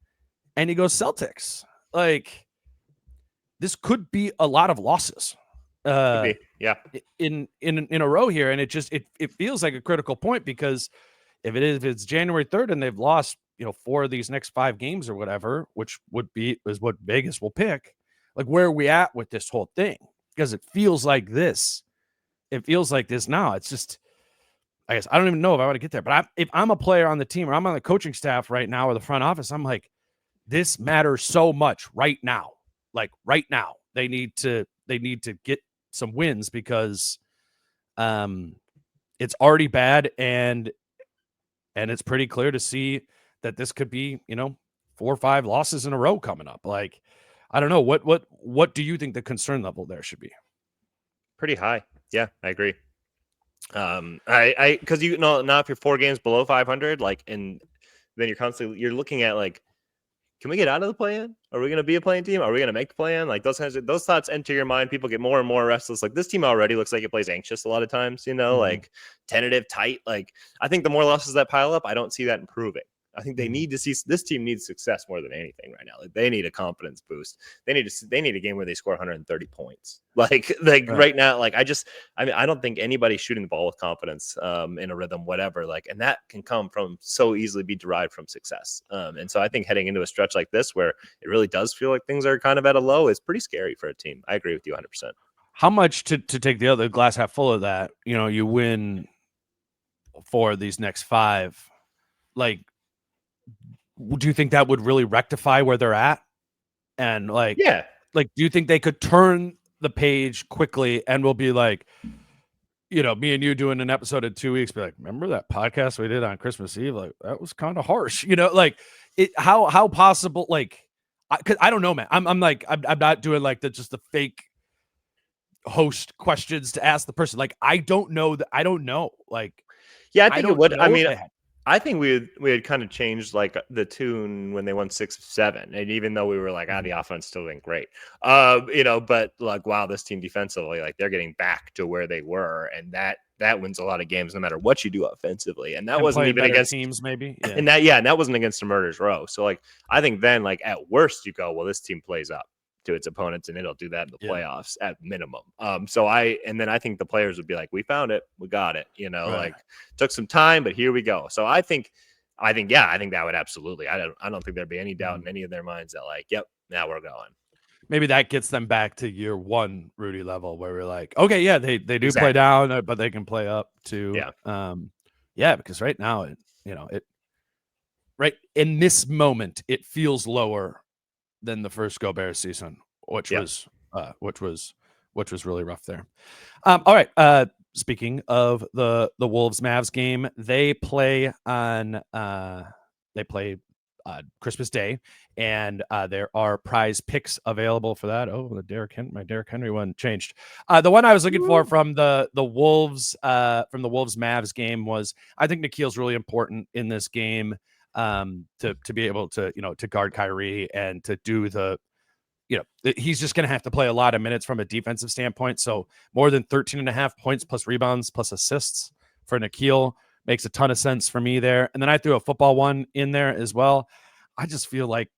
and you go Celtics. Like, this could be a lot of losses. In a row here, and it feels like a critical point, because if it's January 3rd and they've lost 4 of these next 5 games or whatever, which is what Vegas will pick, like, where are we at with this whole thing? Because it feels like this. It feels like this now. It's just, I guess I don't even know if I want to get there. But if I'm a player on the team, or I'm on the coaching staff right now, or the front office, I'm like, this matters so much right now. Like, right now, they need to get some wins, because it's already bad, and it's pretty clear to see that this could be 4 or 5 losses in a row coming up. Like, I don't know, what do you think the concern level there should be? Pretty high. Yeah, I agree. Because now if you're 4 games below 500, like, and then you're looking at like can we get out of the play-in? Are we going to be a playing team? Are we going to make the play-in? Like those thoughts enter your mind. People get more and more restless. Like this team already looks like it plays anxious a lot of times, like tentative, tight. Like I think the more losses that pile up, I don't see that improving. I think they need to see this team needs success more than anything right now. Like they need a confidence boost. They need a game where they score 130 points. Like right now, like I don't think anybody's shooting the ball with confidence in a rhythm, whatever. Like, and that can come from so easily be derived from success. And so I think heading into a stretch like this where it really does feel like things are kind of at a low is pretty scary for a team. I agree with you 100%. How much to take the other glass half full of that? You win 4 of these next 5. Like, do you think that would really rectify where they're at? And like, do you think they could turn the page quickly and we'll be like, me and you doing an episode in 2 weeks, be like, remember that podcast we did on Christmas Eve? Like that was kind of harsh, like it, how possible, like, cause I don't know, man. I'm not doing like just the fake host questions to ask the person. Like, I don't know. Like, I think it would. I mean, I think we had kind of changed like the tune when they won 6-7, and even though we were like, the offense still ain't great, but like, wow, this team defensively, like they're getting back to where they were, and that wins a lot of games no matter what you do offensively, and that wasn't even against teams, maybe, and that wasn't against the Murderers Row. So like, I think then like at worst you go, well, this team plays up to its opponents and it'll do that in the playoffs at minimum. And then I think the players would be like, we found it, we got it, like took some time, but here we go. So I think that would absolutely, I don't think there'd be any doubt in any of their minds that like, yep, now we're going. Maybe that gets them back to year 1 Rudy level where we're like, okay, they do play down, but they can play up too. Because right now it right in this moment it feels lower than the first Gobert season, which was really rough there. All right. Speaking of the Wolves Mavs game, they play on Christmas Day, and there are prize picks available for that. Oh, my Derrick Henry one changed. The one I was looking for from the Wolves Mavs game was, I think Nikhil's really important in this game. To be able to, to guard Kyrie and to do he's just going to have to play a lot of minutes from a defensive standpoint. So more than 13.5 points plus rebounds plus assists for Nikhil makes a ton of sense for me there. And then I threw a football one in there as well. I just feel like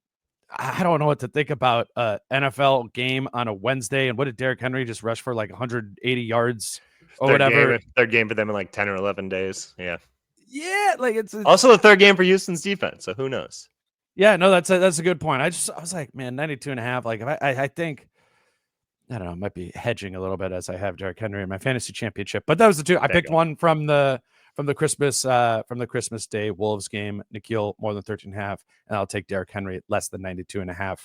I don't know what to think about an NFL game on a Wednesday. And what did Derrick Henry just rush for, like 180 yards or whatever? Third game for them in like 10 or 11 days. Yeah. Yeah, like it's also the third game for Houston's defense, so who knows? Yeah, no, that's a good point. I was like, man, 92.5. Like, if I think, I don't know, I might be hedging a little bit as I have Derrick Henry in my fantasy championship. But that was the 2. I picked one from the Christmas Day Wolves game. Nikhil more than 13.5, and I'll take Derrick Henry less than 92.5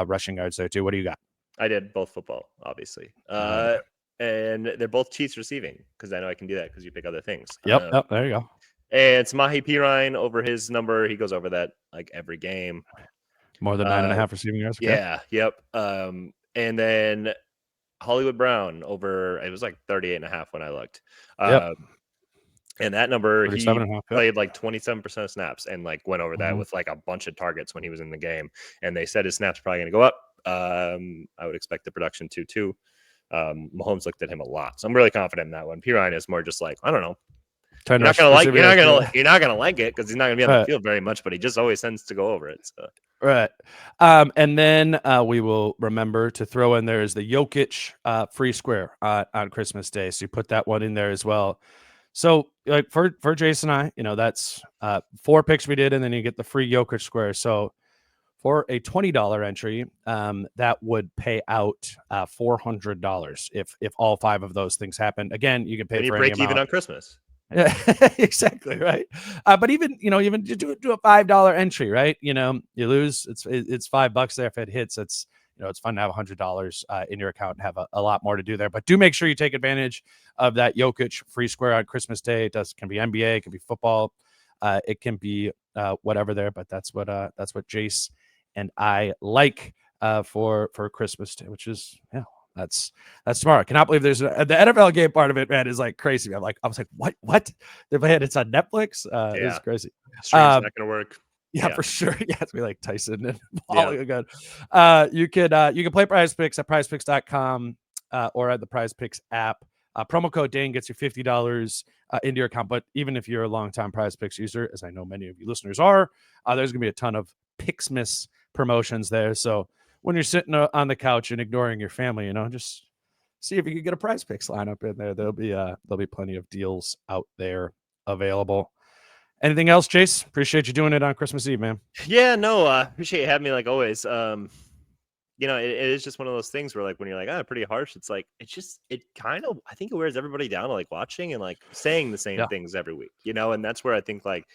rushing yards there too. What do you got? I did both football, obviously. And they're both Chiefs receiving because I know I can do that because you pick other things. Yep, there you go. And it's Mahi Pirine over his number. He goes over that like every game. More than 9.5 receiving yards. Okay. Yeah. Yep. And then Hollywood Brown over, it was like 38.5 when I looked. And that number, he played like 27% of snaps and like went over that with like a bunch of targets when he was in the game. And they said his snaps probably going to go up. I would expect the production to too. Mahomes looked at him a lot. So I'm really confident in that one. Pirine is more just like, I don't know. You're not gonna like it because he's not gonna be on the field very much, but he just always tends to go over it. So. Right. And then we will remember to throw in there is the Jokic free square on Christmas Day. So you put that one in there as well. So like for Jace and I, that's 4 picks we did, and then you get the free Jokic square. So for a $20 entry, that would pay out $400 if all 5 of those things happen. Again, you can pay for any amount. Even on Christmas. Yeah, exactly right. But even even do a $5 entry, right? You lose, it's $5 there. If it hits, it's fun to have $100 in your account and have a lot more to do there. But do make sure you take advantage of that Jokic free square on Christmas Day. It can be NBA, it can be football, it can be whatever there. But that's what Jace and I like for Christmas Day, which is That's tomorrow. I cannot believe there's the NFL game part of it, man, is like crazy. I was like, what? They're playing it's on Netflix. It's crazy. Stream's not gonna work. Yeah, Yeah. for sure. Yeah, it's be like Tyson and Yeah. Paul again. You can play Prize Picks at prizepicks.com or at the Prize Picks app. Promo code Dane gets you $50 into your account. But even if you're a longtime Prize Picks user, as I know many of you listeners are, there's going to be a ton of Pixmas promotions there. So when you're sitting on the couch and ignoring your family, just see if you can get a Prize Picks lineup in there. There'll be plenty of deals out there available. Anything else, Jace? Appreciate you doing it on Christmas Eve, man. Yeah, no, appreciate you having me like always. It is just one of those things where like when you're like, pretty harsh, it's like it kind of, I think it wears everybody down to like watching and like saying the same things every week, and that's where I think like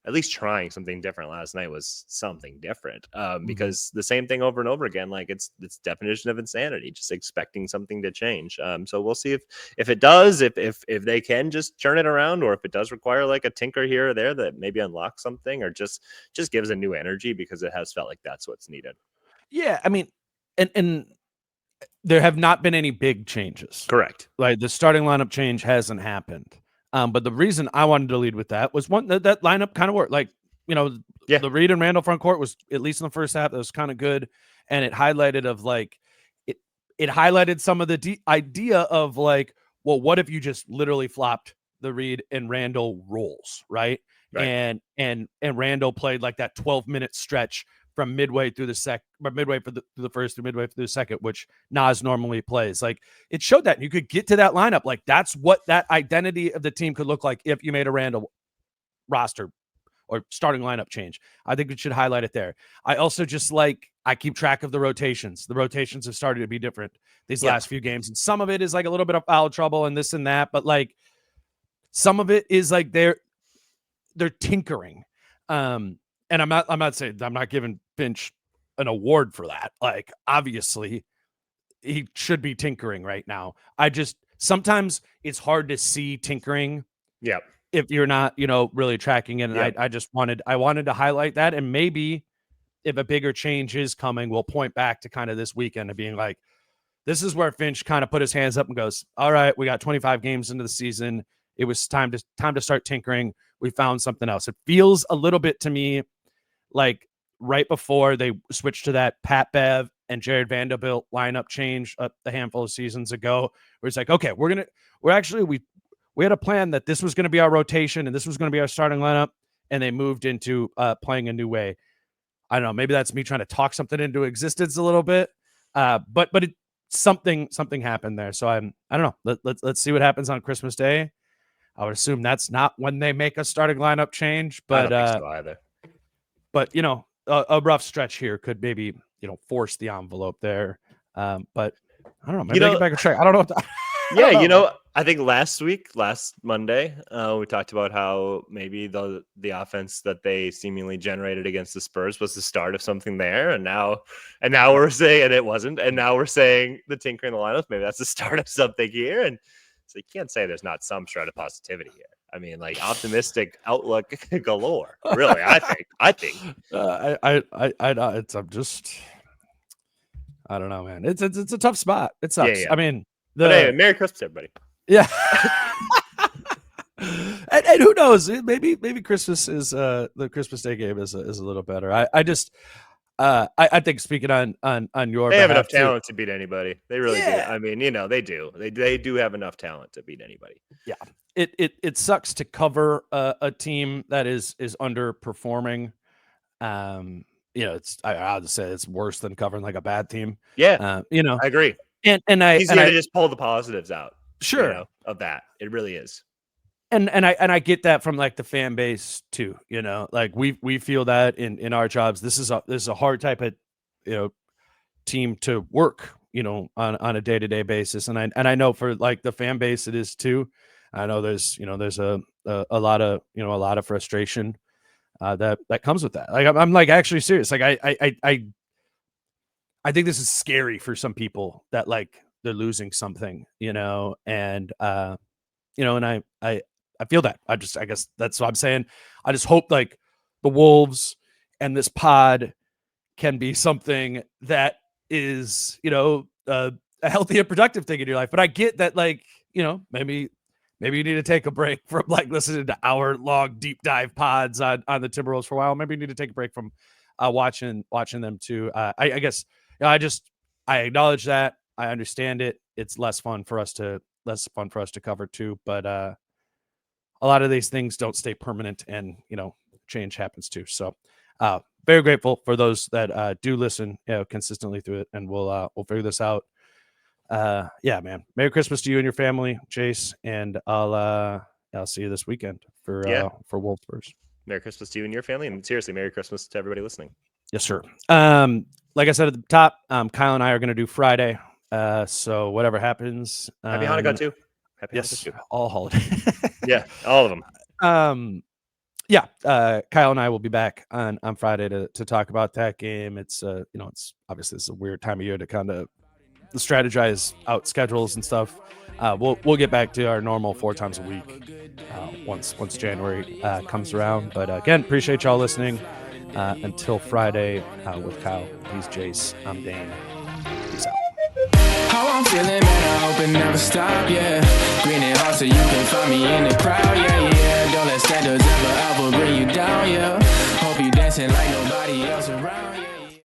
at least trying something different last night was something different. Because the same thing over and over again, like it's definition of insanity, just expecting something to change. So we'll see if it does, if they can just turn it around, or if it does require like a tinker here or there that maybe unlocks something, or just gives a new energy, because it has felt like that's what's needed. Yeah, I mean, and there have not been any big changes. Correct. Like the starting lineup change hasn't happened. But the reason I wanted to lead with that was one that lineup kind of worked. Like, the Reid and Randle front court was, at least in the first half, that was kind of good. And it highlighted it highlighted some of the idea of like, well, what if you just literally flopped the Reid and Randle roles, right? And Randle played like that 12-minute stretch from midway through the through the first to midway through the second, which Nas normally plays. Like, it showed that you could get to that lineup. Like, that's what that identity of the team could look like if you made a Randle roster or starting lineup change. I think it should highlight it there. I also just I keep track of the rotations. The rotations have started to be different these last few games. And some of it is like a little bit of foul trouble and this and that, but like some of it is like they're tinkering. And I'm not saying, I'm not giving Finch an award for that. Like, obviously he should be tinkering right now. Sometimes it's hard to see tinkering. Yeah. If you're not, really tracking it. And I wanted to highlight that. And maybe if a bigger change is coming, we'll point back to kind of this weekend of being like, this is where Finch kind of put his hands up and goes, all right, we got 25 games into the season. It was time to start tinkering. We found something else. It feels a little bit to me like right before they switched to that Pat Bev and Jared Vanderbilt lineup change a handful of seasons ago, where it's like, okay, we had a plan that this was going to be our rotation and this was going to be our starting lineup, and they moved into playing a new way. I don't know, maybe that's me trying to talk something into existence a little bit, but something happened there. So I don't know. Let's see what happens on Christmas Day. I would assume that's not when they make a starting lineup change, but I don't think so either. But a rough stretch here could maybe force the envelope there. But I don't know. Maybe they get back on track. I don't know. I think last Monday, we talked about how maybe the offense that they seemingly generated against the Spurs was the start of something there, and now we're saying, and it wasn't, and now we're saying the tinkering the lineups, maybe that's the start of something here, and so you can't say there's not some shred of positivity here. I mean, like, optimistic outlook galore. Really, I think. I don't know, man. It's a tough spot. It sucks. Yeah. I mean, but anyway, Merry Christmas, everybody. Yeah. and who knows? Maybe Christmas is the Christmas Day game is a little better. I think, speaking on your, they have enough too, talent to beat anybody. They really do. I mean, they do. They do have enough talent to beat anybody. Yeah. It sucks to cover a team that is underperforming. I'll just say it's worse than covering like a bad team. Yeah. I agree. And easier to just pull the positives out. Sure. Of that. It really is. And I get that from like the fan base too. Like we feel that in our jobs. This is a hard type of team to work on a day-to-day basis. And I know for like the fan base it is too. I know there's a lot of frustration that comes with that. Like I'm like actually serious. Like I think this is scary for some people that like they're losing something, and and I feel that. I guess that's what I'm saying. I just hope like the Wolves and this pod can be something that is, a healthy and productive thing in your life. But I get that, like, maybe maybe you need to take a break from like listening to hour-long deep dive pods on the Timberwolves for a while. Maybe you need to take a break from watching them too. I guess I acknowledge that. I understand it. It's less fun for us to cover too. But a lot of these things don't stay permanent, and change happens too. So very grateful for those that do listen consistently through it, and we'll figure this out. Yeah, man. Merry Christmas to you and your family, Jace, and I'll see you this weekend for Wolves Spurs. Merry Christmas to you and your family, and seriously, Merry Christmas to everybody listening. Yes, sir. Like I said at the top, Kyle and I are going to do Friday. So whatever happens, Happy Hanukkah too. Happy yes, Hanukkah too. all holidays. Yeah, all of them. Kyle and I will be back on Friday to talk about that game. It's it's obviously it's a weird time of year to kind of strategize out schedules and stuff. We'll get back to our normal 4 times a week once January comes around. But again, appreciate y'all listening. Until Friday with Kyle. He's Jace. I'm Dane. Peace out. How I'm feeling, man, I hope it never stop, yeah. Green and hot so you can find me in the crowd, yeah.